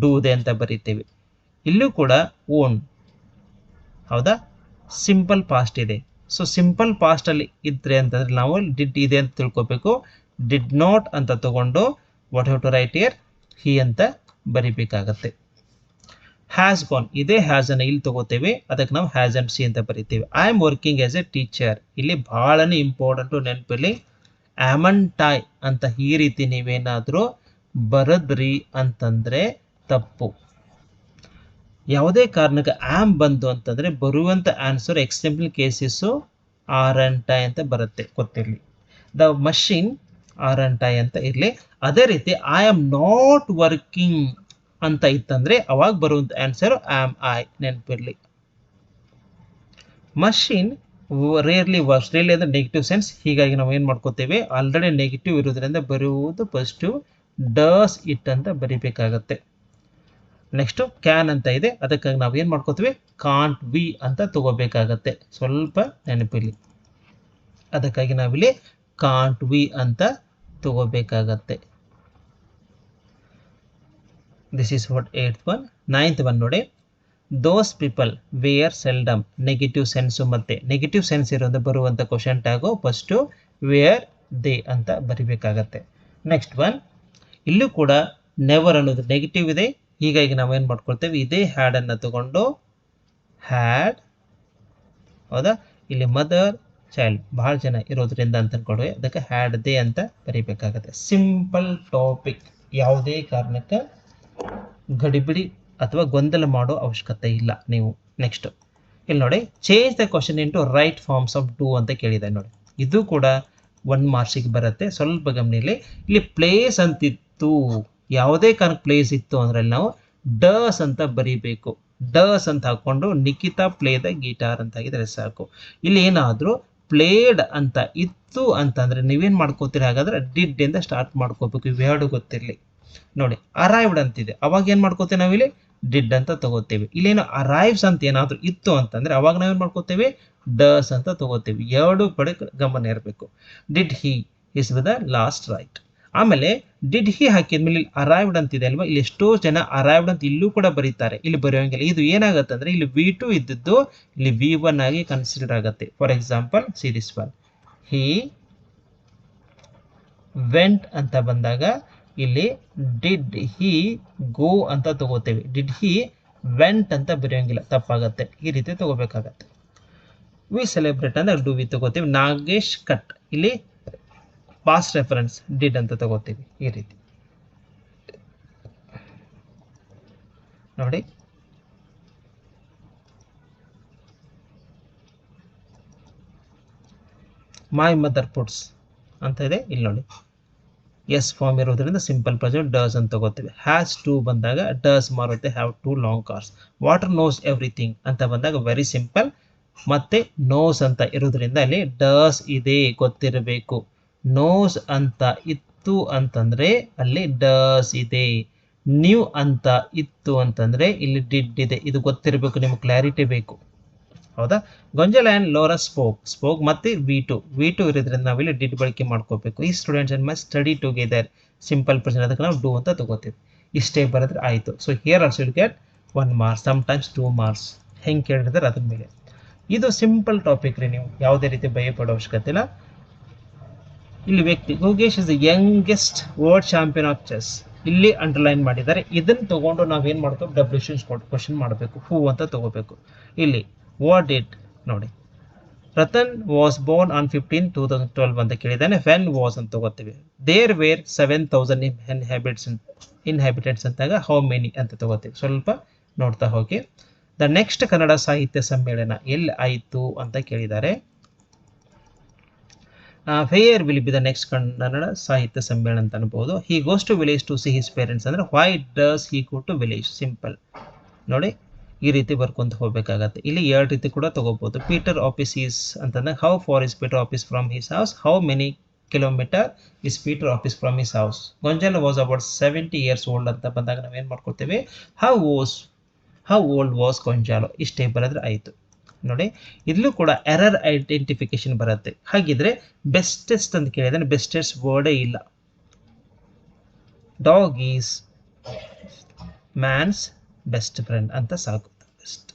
Speaker 1: ಡೂ ದೆ ಅಂತ ಬರಿತೇವೆ. ಇಲ್ಲೂ ಕೂಡ ಓನ್. ಹೌದಾ. ಸಿಂಪಲ್ ಪಾಸ್ಟ್ ಇದೆ, ಸೊ ಸಿಂಪಲ್ ಪಾಸ್ಟಲ್ಲಿ ಇದ್ರೆ ಅಂತಂದ್ರೆ ನಾವು ಡಿಡ್ ಇದೆ ಅಂತ ತಿಳ್ಕೊಬೇಕು. ಡಿಡ್ ನಾಟ್ ಅಂತ ತಗೊಂಡು what have to write here, he ಅಂತ ಬರಿಬೇಕಾಗತ್ತೆ. ಹ್ಯಾಸ್ ಗಾನ್, ಇದೇ ಹ್ಯಾಸ್ ಅನ್ನು ಇಲ್ಲಿ ತಗೋತೇವೆ, ಅದಕ್ಕೆ ನಾವು ಹ್ಯಾಸ್ ಅಂಡ್ ಸಿ ಅಂತ ಬರಿತೇವೆ. I am working as a teacher, ಇಲ್ಲಿ ಬಹಳನೇ ಇಂಪಾರ್ಟೆಂಟು, ನೆನಪಲ್ಲಿ. ಆಮಂಟಾಯ್ ಅಂತ ಈ ರೀತಿ ನೀವೇನಾದರೂ ಬರದ್ರಿ ಅಂತಂದರೆ ತಪ್ಪು. ಯಾವುದೇ ಕಾರಣಕ್ಕೆ ಆಮ್ ಬಂತು ಅಂತಂದರೆ ಬರುವಂಥ answer example cases are and tie ಅಂತ ಬರುತ್ತೆ, ಗೊತ್ತಿರಲಿ. The machine are and tie ಅಂತ ಇರಲಿ. ಅದೇ ರೀತಿ ಐ ಆಮ್ ನಾಟ್ ವರ್ಕಿಂಗ್ ಅಂತ ಇತ್ತಂದರೆ ಅವಾಗ ಬರುವಂಥ ಆನ್ಸರ್ ಆಮ್ ಐ, ನೆನಪಿರಲಿ. ಮಷೀನ್ ರೇರ್ಲಿ ವರ್ಕ್ಸ್, ರೇರ್ಲಿ ಅಂದರೆ ನೆಗೆಟಿವ್ ಸೆನ್ಸ್, ಹೀಗಾಗಿ ನಾವು ಏನು ಮಾಡ್ಕೋತೇವೆ, ಆಲ್ರೆಡಿ ನೆಗೆಟಿವ್ ಇರೋದ್ರಿಂದ ಬರುವುದು ಪಾಸಿಟಿವ್, ಡಸ್ ಇಟ್ ಅಂತ ಬರಿಬೇಕಾಗತ್ತೆ. ನೆಕ್ಸ್ಟು ಕ್ಯಾನ್ ಅಂತ ಇದೆ, ಅದಕ್ಕಾಗಿ ನಾವು ಏನು ಮಾಡ್ಕೋತೀವಿ, ಕಾಂಟ್ ವಿ ಅಂತ ತಗೋಬೇಕಾಗತ್ತೆ, ಸ್ವಲ್ಪ ನೆನಪಿರಲಿ. ಅದಕ್ಕಾಗಿ ನಾವಿಲ್ಲಿ ಕಾಂಟ್ ವಿ ಅಂತ ತಗೋಬೇಕಾಗತ್ತೆ. This is what 8th one. 9th one ನೋಡಿ, those people were seldom, negative sense ಮತ್ತು ನೆಗೆಟಿವ್ ಸೆನ್ಸ್ ಇರೋದು ಬರುವಂಥ question tag first were they ಅಂತ ಬರಿಬೇಕಾಗತ್ತೆ. ನೆಕ್ಸ್ಟ್ ಒನ್, ಇಲ್ಲೂ ಕೂಡ ನೆವರ್ ಅನ್ನೋದು ನೆಗೆಟಿವ್ ಇದೆ, ಹೀಗಾಗಿ ನಾವೇನು ಮಾಡ್ಕೊಳ್ತೇವೆ, ಇದೇ ಹ್ಯಾಡನ್ನು ತಗೊಂಡು ಹ್ಯಾಡ್, ಹೌದಾ, ಇಲ್ಲಿ ಮದರ್ ಚೈಲ್ಡ್ ಬಹಳ ಜನ ಇರೋದ್ರಿಂದ ಅಂತ ಅನ್ಕೊಂಡ್ರೆ ಅದಕ್ಕೆ ಹ್ಯಾಡ್ ದೇ ಅಂತ ಬರೀಬೇಕಾಗತ್ತೆ. ಸಿಂಪಲ್ ಟಾಪಿಕ್, ಯಾವುದೇ ಕಾರಣಕ್ಕೆ ಗಡಿಬಿಡಿ ಅಥವಾ ಗೊಂದಲ ಮಾಡೋ ಅವಶ್ಯಕತೆ ಇಲ್ಲ ನೀವು. ನೆಕ್ಸ್ಟ್ ಇಲ್ಲಿ ನೋಡಿ, change the question into right forms of do ಅಂತ ಕೇಳಿದೆ ನೋಡಿ. ಇದು ಕೂಡ 1 ಮಾರ್ಕ್ಸಿಗೆ ಬರುತ್ತೆ. ಸ್ವಲ್ಪ ಗಮನಿಲಿ, ಇಲ್ಲಿ ಪ್ಲೇಸ್ ಅಂತಿತ್ತು, ಯಾವುದೇ ಕಾರಣಕ್ಕೆ ಪ್ಲೇಸ್ ಇತ್ತು ಅಂದ್ರೆ ನಾವು ಡಸ್ ಅಂತ ಬರೀಬೇಕು. ಡಸ್ ಅಂತ ಹಾಕೊಂಡು ನಿಖಿತಾ ಪ್ಲೇ ದ ಗಿಟಾರ್ ಅಂತ ಆಗಿದ್ರೆ ಸಾಕು. ಇಲ್ಲಿ ಏನಾದರೂ ಪ್ಲೇಡ್ ಅಂತ ಇತ್ತು ಅಂತಂದ್ರೆ ನೀವೇನು ಮಾಡ್ಕೋತೀರಿ, ಹಾಗಾದ್ರೆ ಡಿಡ್ ಇಂದ ಸ್ಟಾರ್ಟ್ ಮಾಡ್ಕೋಬೇಕು. ಇವೆರಡು ಗೊತ್ತಿರಲಿ ನೋಡಿ. ಅರೈವ್ಡ್ ಅಂತಿದೆ, ಅವಾಗ ಏನು ಮಾಡ್ಕೋತೀವಿ ನಾವಿಲ್ಲಿ ಡಿಡ್ ಅಂತ ತಗೋತೀವಿ. ಇಲ್ಲೇನು ಅರೈವ್ಸ್ ಅಂತ ಏನಾದರೂ ಇತ್ತು ಅಂತಂದ್ರೆ ಅವಾಗ ನಾವೇನು ಮಾಡ್ಕೋತೀವಿ, ಡಸ್ ಅಂತ ತಗೋತೀವಿ. ಎರಡು ಕಡೆ ಗಮನ ಇರಬೇಕು. Did he is the last right. ಆಮೇಲೆ ಡಿಡ್ ಹಿ ಹಾಕಿದ್ಮೇಲೆ ಇಲ್ಲಿ ಅರೈವ್ಡ್ ಅಂತಿದೆ ಅಲ್ವಾ, ಇಲ್ಲಿ ಎಷ್ಟೋ ಜನ ಅರೈವ್ಡ್ ಅಂತ ಇಲ್ಲೂ ಕೂಡ ಬರೀತಾರೆ, ಇಲ್ಲಿ ಬರೆಯೋಂಗಿಲ್ಲ. ಇದು ಏನಾಗುತ್ತೆ ಅಂದ್ರೆ ಇಲ್ಲಿ V2 ಇದ್ದದ್ದು ಇಲ್ಲಿ V1 ಆಗಿ ಕನ್ಸಿಡರ್ ಆಗುತ್ತೆ. For example see this one, he went ಅಂತ ಬಂದಾಗ ಇಲ್ಲಿ ಡಿಡ್ ಹಿ ಗೋ ಅಂತ ತಗೋತೇವೆ. ಡಿಡ್ ಹಿ ವೆಂಟ್ ಅಂತ ಬರೆಯೋಂಗಿಲ್ಲ, ತಪ್ಪಾಗತ್ತೆ. ಈ ರೀತಿ ತಗೋಬೇಕಾಗತ್ತೆ. ವಿ ಸೆಲೆಬ್ರೇಟ್ ಅಂದ್ರೆ ಡು ವಿ ತಗೋತೀವಿ. ನಾಗೇಶ್ ಕಟ್, ಇಲ್ಲಿ ಪಾಸ್ಟ್ ರೆಫರೆನ್ಸ್ ಡಿಡ್ ಅಂತ ತಗೋತೀವಿ. ಈ ರೀತಿ ನೋಡಿ. ಮೈ ಮದರ್ ಪುಟ್ಸ್ ಅಂತ ಇದೆ, ಇಲ್ಲಿ ನೋಡಿ ಎಸ್ ಫಾರ್ಮ್ ಇರೋದ್ರಿಂದ ಸಿಂಪಲ್ ಪ್ರೆಸೆಂಟ್ ಡಸ್ ಅಂತ ತಗೋತೀವಿ. ಹ್ಯಾಸ್ ಟು ಬಂದಾಗ ಡಸ್ ಮಾರುತ್ತೆ, have to long cars. Water knows everything ಅಂತ ಬಂದಾಗ ವೆರಿ ಸಿಂಪಲ್, ಮತ್ತೆ ನೋಸ್ ಅಂತ ಇರೋದ್ರಿಂದ ಅಲ್ಲಿ ಡಸ್ ಇದೆ ಗೊತ್ತಿರಬೇಕು. ನೋಸ್ ಅಂತ ಇತ್ತು ಅಂತಂದ್ರೆ ಅಲ್ಲಿ ಡಸ್ ಇದೆ. ನ್ಯೂ ಅಂತ ಇತ್ತು ಅಂತಂದ್ರೆ ಇಲ್ಲಿ ಡಿಡ್ ಇದೆ. ಇದು ಗೊತ್ತಿರಬೇಕು, ನಿಮ್ಗೆ ಕ್ಲಾರಿಟಿ ಬೇಕು, ಹೌದಾ. ಗೊಂಜಲ್ ಆ್ಯಂಡ್ ಲೋರಾ ಸ್ಪೋಕ್ ಮತ್ತೆ V2 ಇರೋದ್ರಿಂದ ನಾವಿಲ್ಲಿ ಡಿಡ್ ಬಳಕೆ ಮಾಡ್ಕೋಬೇಕು. ಈ students and must study together, simple present, ಅದಕ್ಕೆ ನಾವು ಡೂ ಅಂತ ತಗೋತೀವಿ. ಇಷ್ಟೇ ಬರೆದ್ರೆ ಆಯಿತು. So here also will get 1 marks, sometimes 2 marks, ಹೆಂಗೆ ಕೇಳಿರ್ತಾರೆ ಅದ್ರ ಮೇಲೆ. ಇದು ಸಿಂಪಲ್ ಟಾಪಿಕ್ ರೀ, ನೀವು ಯಾವುದೇ ರೀತಿ ಭಯಪಡೋ ಅವಶ್ಯಕತೆ ಇಲ್ಲ. ಇಲ್ಲಿ ವ್ಯಕ್ತಿ Yogesh is the youngest world champion of chess, ಇಲ್ಲಿ ಅಂಡರ್ಲೈನ್ ಮಾಡಿದ್ದಾರೆ. ಇದನ್ನು ತಗೊಂಡು ನಾವೇನು ಮಾಡ್ತೀವಿ, ಕ್ವಶನ್ ಮಾಡಬೇಕು. ಹೂ ಅಂತ ತಗೋಬೇಕು. ಇಲ್ಲಿ ವಾಟ್ ಇಟ್ ನೋಡಿ, ರತನ್ ವಾಸ್ ಬೋರ್ನ್ ಆನ್ 15/2012 ಅಂತ ಕೇಳಿದ್ದಾನೆ. ವೆನ್ ವಾಸ್ ಅಂತ ತಗೋತೀವಿ. ದೇರ್ ವೇರ್ 7,000 ಇನ್ಹ್ಯಾಬಿಟೆಂಟ್ಸ್ ಅಂತಾಗ ಹೌ ಮೆನಿ ಅಂತ ತಗೋತೀವಿ. ಸ್ವಲ್ಪ ನೋಡ್ತಾ ಹೋಗಿ. ದ ನೆಕ್ಸ್ಟ್ ಕನ್ನಡ ಸಾಹಿತ್ಯ ಸಮ್ಮೇಳನ ಎಲ್ಲಿ ಆಯಿತು ಅಂತ ಕೇಳಿದ್ದಾರೆ. Where will be the next Kannada Sahitya Sammelana ಅಂತ ಅನ್ಬೋದು. He goes to village to see his parents ಅಂದ್ರೆ why does he go to village, simple ನೋಡಿ. ಈ ರೀತಿ ಬರ್ಕೊಂತ ಹೋಗ್ಬೇಕಾಗತ್ತೆ. ಇಲ್ಲಿ 2 ರೀತಿ ಕೂಡ ತಗೋಬಹುದು. ಪೀಟರ್ ಆಫೀಸ್ ಈಸ್ ಅಂತಂದ್ರೆ how far is Peter office from his house, how many kilometre is Peter office from his house. Gonzalo was about 70 years old ಅಂತ ಬಂದಾಗ ನಾವೇನು ಮಾಡ್ಕೊಳ್ತೇವೆ, ಹೌ ಓಲ್ಡ್ ವಾಸ್ ಗೊಂಜಾಲೋ, ಇಷ್ಟೇ ಬರೆದ್ರೆ ಆಯಿತು ನೋಡಿ. ಇಲ್ಲೂ ಕೂಡ ಎರರ್ ಐಡೆಂಟಿಫಿಕೇಶನ್ ಬರುತ್ತೆ. ಹಾಗಿದ್ರೆ ಬೆಸ್ಟೆಸ್ಟ್ ಅಂತ ಕೇಳಿದ್ರೆ ಬೆಸ್ಟೆಸ್ಟ್ ವರ್ಡೇ ಇಲ್ಲ. Dog is man's best friend ಅಂತ ಸಾಕು. ಬೆಸ್ಟ್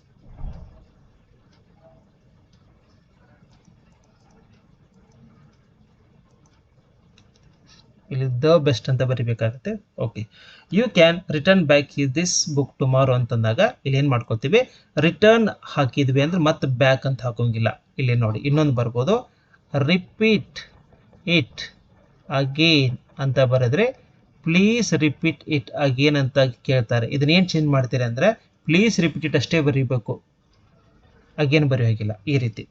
Speaker 1: ಇಲ್ಲಿ ದ ಬೆಸ್ಟ್ ಅಂತ ಬರಿಬೇಕಾಗುತ್ತೆ. Okay, you can return back this book tomorrow ಅಂತಂದಾಗ ಇಲ್ಲಿ ಏನು ಮಾಡ್ಕೊತೀವಿ, ರಿಟರ್ನ್ ಹಾಕಿದ್ವಿ ಅಂದ್ರೆ ಮತ್ತೆ ಬ್ಯಾಕ್ ಅಂತ ಹಾಕೋಂಗಿಲ್ಲ. ಇಲ್ಲಿ ನೋಡಿ ಇನ್ನೊಂದು ಬರ್ಬೋದು, ರಿಪೀಟ್ ಇಟ್ ಅಗೇನ್ ಅಂತ ಬರೆದ್ರೆ ಪ್ಲೀಸ್ ರಿಪೀಟ್ ಇಟ್ ಅಗೇನ್ ಅಂತ ಕೇಳ್ತಾರೆ. ಇದನ್ನೇನು ಚೇಂಜ್ ಮಾಡ್ತೀರಿ ಅಂದರೆ ಪ್ಲೀಸ್ ರಿಪೀಟ್ ಇಟ್ ಅಷ್ಟೇ ಬರೀಬೇಕು, ಅಗೇನ್ ಬರೆಯೋ ಹಾಗಿಲ್ಲ. ಈ ರೀತಿ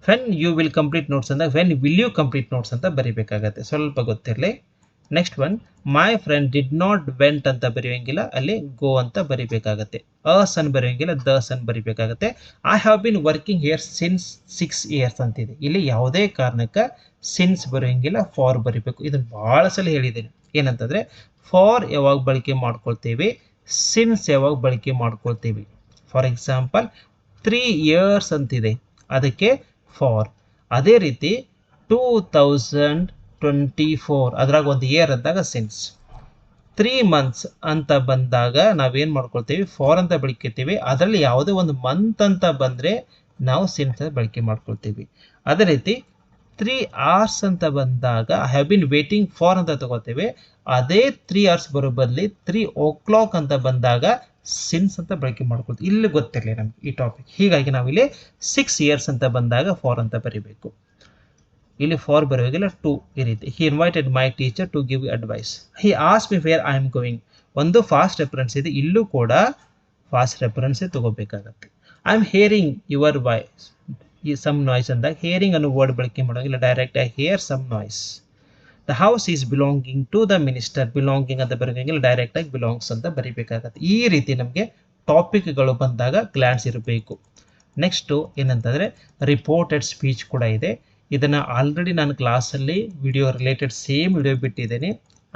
Speaker 1: when you will complete notes ಅಂದಾಗ when will you complete notes ಅಂತ ಬರೀಬೇಕಾಗತ್ತೆ, ಸ್ವಲ್ಪ ಗೊತ್ತಿರಲಿ. Next one, my friend did not went ಅಂತ ಬರೆಯೋಂಗಿಲ್ಲ, ಅಲ್ಲಿ ಗೋ ಅಂತ ಬರೀಬೇಕಾಗತ್ತೆ. ಅಸ್ ಅನ್ ಬರೆಯೋಂಗಿಲ್ಲ, ದಸ್ ಅನ್ ಬರೀಬೇಕಾಗತ್ತೆ. I have been working here since 6 years ಅಂತಿದೆ. ಇಲ್ಲಿ ಯಾವುದೇ ಕಾರಣಕ್ಕೆ ಸಿನ್ಸ್ ಬರೆಯೋಂಗಿಲ್ಲ, ಫಾರ್ ಬರೀಬೇಕು. ಇದನ್ನು ಭಾಳ ಸಲ ಹೇಳಿದ್ದೀನಿ. ಏನಂತಂದರೆ ಫಾರ್ ಯಾವಾಗ ಬಳಕೆ ಮಾಡ್ಕೊಳ್ತೀವಿ, ಸಿನ್ಸ್ ಯಾವಾಗ ಬಳಕೆ ಮಾಡ್ಕೊಳ್ತೀವಿ. ಫಾರ್ ಎಕ್ಸಾಂಪಲ್ 3 years ಅಂತಿದೆ, ಅದಕ್ಕೆ ಫಾರ್. ಅದೇ ರೀತಿ 2024 ಅದ್ರಾಗ ಒಂದು ಇಯರ್ ಅಂದಾಗ ಸಿನ್ಸ್. 3 months ಅಂತ ಬಂದಾಗ ನಾವೇನು ಮಾಡ್ಕೊಳ್ತೀವಿ, ಫಾರ್ ಅಂತ ಬಳಕೆತೀವಿ. ಅದರಲ್ಲಿ ಯಾವುದೇ ಒಂದು ಮಂತ್ ಅಂತ ಬಂದರೆ ನಾವು ಸಿನ್ಸ್ ಬಳಕೆ ಮಾಡ್ಕೊಳ್ತೀವಿ. ಅದೇ ರೀತಿ 3 hours ಅಂತ ಬಂದಾಗ I have bin waiting for ಅಂತ ತಗೋತೇವೆ. ಅದೇ 3 hours ಬರೋ ಬದಲಿ 3 o'clock ಅಂತ ಬಂದಾಗ ಸಿನ್ಸ್ ಅಂತ ಬಳಕೆ ಮಾಡ್ಕೊಳ್ತೀವಿ. ಇಲ್ಲಿ ಗೊತ್ತಿರಲಿ ನಮ್ಗೆ ಈ ಟಾಪಿಕ್. ಹೀಗಾಗಿ ನಾವಿಲ್ಲಿ 6 years ಅಂತ ಬಂದಾಗ ಫಾರ್ ಅಂತ ಬರೀಬೇಕು. ಇಲ್ಲಿ ಫಾರ್ ಬರುವಾಗಿಲ್ಲ ಟು ಈ ರೀತಿ. He invited my teacher to give advice. He ask me where I am going. ಒಂದು ಫಾಸ್ಟ್ ರೆಫರೆನ್ಸ್ ಇದೆ, ಇಲ್ಲೂ ಕೂಡ ಫಾಸ್ಟ್ ರೆಫರೆನ್ಸೇ ತಗೋಬೇಕಾಗತ್ತೆ. I am hearing your voice ಈ ಸಮ್ ನಾಯ್ಸ್ ಅಂದಾಗ ಹಿಯರಿಂಗ್ ಅನ್ನೋ ವರ್ಡ್ ಬಳಕೆ ಮಾಡೋಂಗಿಲ್ಲ, ಡೈರೆಕ್ಟ್ ಆಗಿ hear some noise. The house is belonging to the minister. Belonging ಅಂತ ಬರೋಂಗಿಲ್ಲ, ಡೈರೆಕ್ಟ್ ಆಗಿ ಬಿಲಾಂಗ್ಸ್ ಅಂತ ಬರೀಬೇಕಾಗತ್ತೆ. ಈ ರೀತಿ ನಮಗೆ ಟಾಪಿಕ್ಗಳು ಬಂದಾಗ ಗ್ಲಾನ್ಸ್ ಇರಬೇಕು. ನೆಕ್ಸ್ಟು ಏನಂತಂದರೆ ರಿಪೋರ್ಟೆಡ್ ಸ್ಪೀಚ್ ಕೂಡ ಇದೆ. ಇದನ್ನು ಆಲ್ರೆಡಿ ನಾನು ಕ್ಲಾಸಲ್ಲಿ ವಿಡಿಯೋ ರಿಲೇಟೆಡ್ ಸೇಮ್ ವಿಡಿಯೋ ಬಿಟ್ಟಿದ್ದೇನೆ,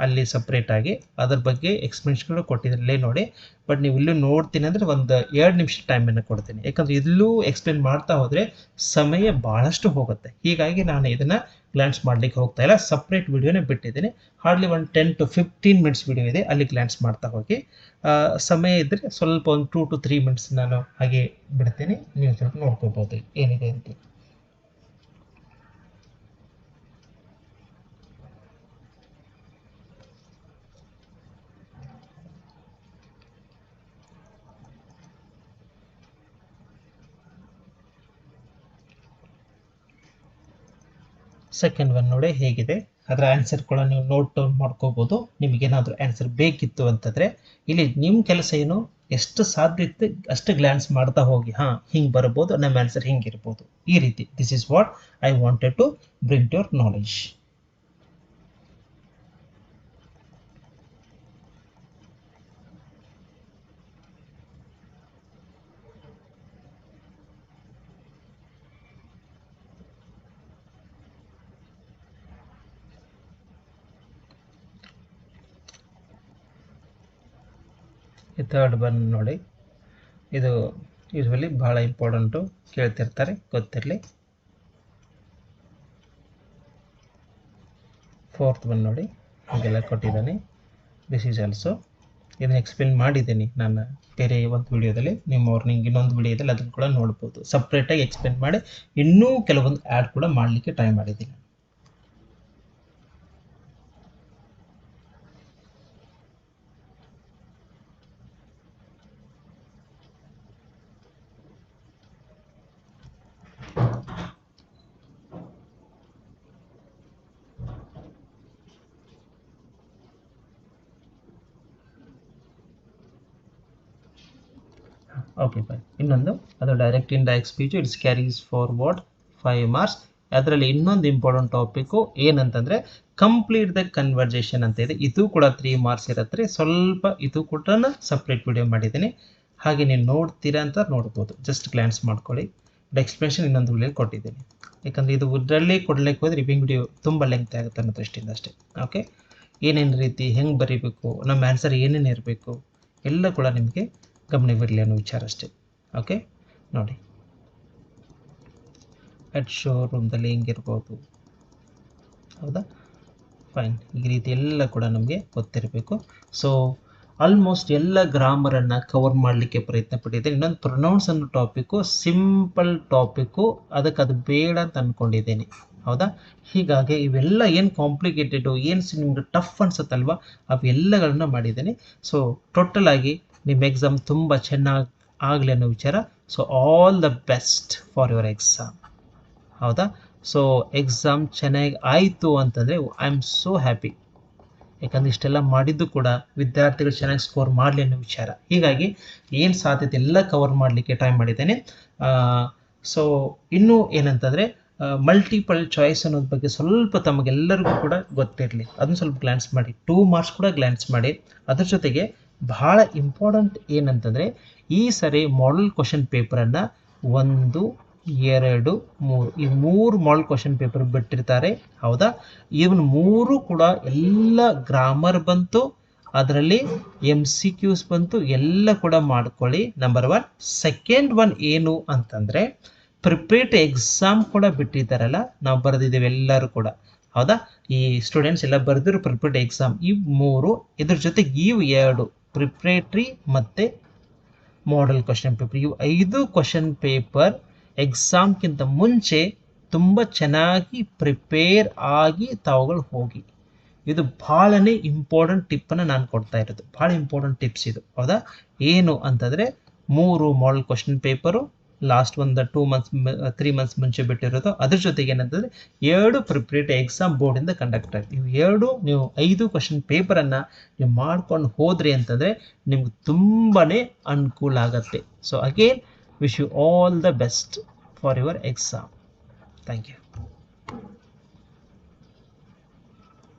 Speaker 1: ಅಲ್ಲಿ ಸಪ್ರೇಟಾಗಿ ಅದ್ರ ಬಗ್ಗೆ ಎಕ್ಸ್ಪ್ಲನೇಷನ್ಗಳು ಕೊಟ್ಟಿದ್ರಲ್ಲೇ ನೋಡಿ. ಬಟ್ ನೀವು ಇಲ್ಲೂ ನೋಡ್ತೀನಿ ಅಂದರೆ ಒಂದು 2 ನಿಮಿಷ ಟೈಮನ್ನು ಕೊಡ್ತೀನಿ, ಯಾಕಂದರೆ ಇಲ್ಲೂ ಎಕ್ಸ್ಪ್ಲೇನ್ ಮಾಡ್ತಾ ಹೋದರೆ ಸಮಯ ಭಾಳಷ್ಟು ಹೋಗುತ್ತೆ. ಹೀಗಾಗಿ ನಾನು ಇದನ್ನು ಗ್ಲಾನ್ಸ್ ಮಾಡಲಿಕ್ಕೆ ಹೋಗ್ತಾ ಇಲ್ಲ, ಸಪ್ರೇಟ್ ವಿಡಿಯೋನೇ ಬಿಟ್ಟಿದ್ದೀನಿ. ಹಾರ್ಡ್ಲಿ ಒಂದು 10 to 15 ಮಿನಿಟ್ಸ್ ವಿಡಿಯೋ ಇದೆ, ಅಲ್ಲಿ ಗ್ಲಾನ್ಸ್ ಮಾಡ್ತಾ ಹೋಗಿ. ಸಮಯ ಇದ್ದರೆ ಸ್ವಲ್ಪ ಒಂದು 2 to 3 ಮಿನಿಟ್ಸ್ ನಾನು ಹಾಗೆ ಬಿಡ್ತೀನಿ, ನೀವು ಸ್ವಲ್ಪ ನೋಡ್ಕೋಬೋದು ಏನಿದೆ ಅಂತ. ಸೆಕೆಂಡ್ ಒನ್ ನೋಡಿ ಹೇಗಿದೆ, ಅದರ ಆನ್ಸರ್ ಕೂಡ ನೀವು ನೋಟ್ ಡೌನ್ ಮಾಡ್ಕೋಬೋದು. ನಿಮಗೇನಾದರೂ ಆನ್ಸರ್ ಬೇಕಿತ್ತು ಅಂತಂದರೆ ಇಲ್ಲಿ ನಿಮ್ಮ ಕೆಲಸ ಏನು, ಎಷ್ಟು ಸಾಧ್ಯ ಇತ್ತು ಅಷ್ಟು ಗ್ಲಾನ್ಸ್ ಮಾಡ್ತಾ ಹೋಗಿ. ಹಿಂಗೆ ಬರ್ಬೋದು, ನಮ್ಮ ಆನ್ಸರ್ ಹಿಂಗಿರ್ಬೋದು, ಈ ರೀತಿ. This is what I wanted to bring to your knowledge. ಈ ಥರ್ಡ್ ಒನ್ ನೋಡಿ, ಇದು ಯೂಶ್ವಲಿ ಭಾಳ ಇಂಪಾರ್ಟೆಂಟು, ಕೇಳ್ತಿರ್ತಾರೆ, ಗೊತ್ತಿರಲಿ. ಫೋರ್ತ್ ಒನ್ ನೋಡಿ ಹೀಗೆಲ್ಲ ಕೊಟ್ಟಿದ್ದಾನೆ. ದಿಸ್ ಈಸ್ ಆಲ್ಸೋ ಇದನ್ನು ಎಕ್ಸ್ಪ್ಲೇನ್ ಮಾಡಿದ್ದೀನಿ ನಾನು ಬೇರೆ ಒಂದು ವಿಡಿಯೋದಲ್ಲಿ. ನೀವು ಮಾರ್ನಿಂಗ್ ಇನ್ನೊಂದು ವಿಡಿಯೋದಲ್ಲಿ ಅದನ್ನು ಕೂಡ ನೋಡ್ಬೋದು. ಸಪ್ರೇಟಾಗಿ ಎಕ್ಸ್ಪ್ಲೇನ್ ಮಾಡಿ ಇನ್ನೂ ಕೆಲವೊಂದು ಆ್ಯಡ್ ಕೂಡ ಮಾಡಲಿಕ್ಕೆ ಟ್ರೈ ಮಾಡಿದ್ದೀನಿ. Okay fine. ಇನ್ನೊಂದು ಅದು direct indirect speech, it's carries forward 5 marks. ಅದರಲ್ಲಿ ಇನ್ನೊಂದು ಇಂಪಾರ್ಟೆಂಟ್ ಟಾಪಿಕ್ಕು ಏನಂತಂದರೆ ಕಂಪ್ಲೀಟ್ ದ ಕನ್ವರ್ಜೇಷನ್ ಅಂತ ಇದೆ. ಇದು ಕೂಡ 3 marks ಇರುತ್ತೆ. ಸ್ವಲ್ಪ ಇದು ಕೂಡ ಸಪ್ರೇಟ್ ವಿಡಿಯೋ ಮಾಡಿದ್ದೀನಿ, ಹಾಗೆ ನೀವು ನೋಡ್ತೀರಾ ಅಂತ ನೋಡ್ಬೋದು. ಜಸ್ಟ್ ಗ್ಲಾನ್ಸ್ ಮಾಡ್ಕೊಳ್ಳಿ. ಎಕ್ಸ್ಪ್ಲೇಷನ್ ಇನ್ನೊಂದು ವಿಡಿಯೋ ಕೊಟ್ಟಿದ್ದೀನಿ, ಯಾಕಂದರೆ ಇದು ಇದರಲ್ಲಿ ಕೊಡ್ಲಿಕ್ಕೆ ಹೋದರೆ ರಿವಿಂಗ್ ವಿಡಿಯೋ ತುಂಬ ಲೆಂತ್ ಆಗುತ್ತೆ ಅನ್ನೋ ದೃಷ್ಟಿಯಿಂದ ಅಷ್ಟೇ. ಓಕೆ, ಏನೇನು ರೀತಿ ಹೆಂಗೆ ಬರೀಬೇಕು, ನಮ್ಮ ಆನ್ಸರ್ ಏನೇನು ಇರಬೇಕು ಎಲ್ಲ ಕೂಡ ನಿಮಗೆ ಗಮನವಿರಲಿ ಅನ್ನೋ ವಿಚಾರ ಅಷ್ಟೇ. ಓಕೆ ನೋಡಿ, ಅಟ್ ಶೋರೂಮ್ದಲ್ಲಿ ಹೆಂಗಿರ್ಬೋದು, ಹೌದಾ, ಫೈನ್. ಈ ರೀತಿ ಎಲ್ಲ ಕೂಡ ನಮಗೆ ಗೊತ್ತಿರಬೇಕು. ಸೊ ಆಲ್ಮೋಸ್ಟ್ ಎಲ್ಲ ಗ್ರಾಮರನ್ನು ಕವರ್ ಮಾಡಲಿಕ್ಕೆ ಪ್ರಯತ್ನ ಪಟ್ಟಿದ್ದೇನೆ. ಇನ್ನೊಂದು ಪ್ರೊನೌನ್ಸ್ ಅನ್ನೋ ಟಾಪಿಕ್ಕು ಸಿಂಪಲ್ ಟಾಪಿಕ್ಕು, ಅದಕ್ಕೆ ಅದು ಬೇಡ ಅಂತ ಅಂದ್ಕೊಂಡಿದ್ದೇನೆ, ಹೌದಾ. ಹೀಗಾಗಿ ಇವೆಲ್ಲ ಏನು ಕಾಂಪ್ಲಿಕೇಟೆಡು, ಏನು ನಿಮ್ಗೆ ಟಫ್ ಅನ್ಸುತ್ತಲ್ವ, ಅವೆಲ್ಲಗಳನ್ನ ಮಾಡಿದ್ದೇನೆ. ಸೊ ಟೋಟಲ್ ಆಗಿ ನಿಮ್ಮ ಎಕ್ಸಾಮ್ ತುಂಬ ಚೆನ್ನಾಗಿ ಆಗಲಿ ಅನ್ನೋ ವಿಚಾರ. So all the best for your exam, ಹೌದಾ. ಸೊ ಎಕ್ಸಾಮ್ ಚೆನ್ನಾಗಿ ಆಯಿತು ಅಂತಂದರೆ ಐ ಆಮ್ ಸೋ ಹ್ಯಾಪಿ, ಯಾಕಂದರೆ ಇಷ್ಟೆಲ್ಲ ಮಾಡಿದ್ದು ಕೂಡ ವಿದ್ಯಾರ್ಥಿಗಳು ಚೆನ್ನಾಗಿ ಸ್ಕೋರ್ ಮಾಡಲಿ ಅನ್ನೋ ವಿಚಾರ. ಹೀಗಾಗಿ ಏನು ಸಾಧ್ಯತೆ ಎಲ್ಲ ಕವರ್ ಮಾಡಲಿಕ್ಕೆ ಟ್ರೈ ಮಾಡಿದ್ದೇನೆ. ಸೊ ಇನ್ನೂ ಏನಂತಂದರೆ ಮಲ್ಟಿಪಲ್ ಚಾಯ್ಸ್ ಅನ್ನೋದ್ರ ಬಗ್ಗೆ ಸ್ವಲ್ಪ ತಮಗೆಲ್ಲರಿಗೂ ಕೂಡ ಗೊತ್ತಿರಲಿ, ಅದನ್ನು ಸ್ವಲ್ಪ ಗ್ಲಾನ್ಸ್ ಮಾಡಿ. 2 marks ಕೂಡ ಗ್ಲಾನ್ಸ್ ಮಾಡಿ. ಅದ್ರ ಜೊತೆಗೆ ಭಾಳ ಇಂಪಾರ್ಟೆಂಟ್ ಏನಂತಂದರೆ ಈ ಸರಿ ಮಾಡೆಲ್ ಕ್ವಶನ್ ಪೇಪರನ್ನು 1, 2, 3 ಈ 3 ಮಾಡೆಲ್ ಕ್ವಶನ್ ಪೇಪರ್ ಬಿಟ್ಟಿರ್ತಾರೆ, ಹೌದಾ. ಇವನ್ 3 ಕೂಡ ಎಲ್ಲ ಗ್ರಾಮರ್ ಬಂತು, ಅದರಲ್ಲಿ MCQs ಬಂತು, ಎಲ್ಲ ಕೂಡ ಮಾಡ್ಕೊಳ್ಳಿ. ನಂಬರ್ 1. ಸೆಕೆಂಡ್ ಒನ್ ಏನು ಅಂತಂದರೆ ಪ್ರಿಪರೇಟರಿ ಎಕ್ಸಾಮ್ ಕೂಡ ಬಿಟ್ಟಿದ್ದಾರಲ್ಲ, ನಾವು ಬರೆದಿದ್ದೇವೆ ಎಲ್ಲರೂ ಕೂಡ, ಹೌದಾ. ಈ ಸ್ಟೂಡೆಂಟ್ಸ್ ಎಲ್ಲ ಬರೆದಿರೋ ಪ್ರಿಪರೇಟರಿ ಎಕ್ಸಾಮ್ ಈ 3, ಇದ್ರ ಜೊತೆಗೆ ಇವು 2 ಪ್ರಿಪರೇಟರಿ ಮತ್ತು ಮಾಡೆಲ್ ಕ್ವಶನ್ ಪೇಪರ್, ಇವು 5 ಕ್ವಶನ್ ಪೇಪರ್ ಎಕ್ಸಾಮ್ಗಿಂತ ಮುಂಚೆ ತುಂಬ ಚೆನ್ನಾಗಿ ಪ್ರಿಪೇರ್ ಆಗಿ ತಾವುಗಳು ಹೋಗಿ. ಇದು ಭಾಳನೇ ಇಂಪಾರ್ಟೆಂಟ್ ಟಿಪ್ಪನ್ನು ನಾನು ಕೊಡ್ತಾ ಇರೋದು, ಭಾಳ ಇಂಪಾರ್ಟೆಂಟ್ ಟಿಪ್ಸ್ ಇದು, ಹೌದಾ. ಏನು ಅಂತಂದರೆ 3 ಮಾಡೆಲ್ ಕ್ವಶನ್ ಪೇಪರು ಲಾಸ್ಟ್ ಒಂದು 2 ಮಂತ್ಸ್ 3 ಮಂತ್ಸ್ ಮುಂಚೆ ಬಿಟ್ಟಿರೋದು. ಅದ್ರ ಜೊತೆಗೆ ಏನಂತಂದರೆ 2 ಪ್ರಿಪ್ರೇಟರಿ ಎಕ್ಸಾಮ್ ಬೋರ್ಡಿಂದ ಕಂಡಕ್ಟ್ ಆಗ್ತೀವಿ. ಇವು 2 ನೀವು 5 ಕ್ವಶನ್ ಪೇಪರನ್ನು ನೀವು ಮಾಡ್ಕೊಂಡು ಹೋದ್ರಿ ಅಂತಂದರೆ ನಿಮ್ಗೆ ತುಂಬಾ ಅನುಕೂಲ ಆಗುತ್ತೆ. So again wish you all the best for your exam. Thank you.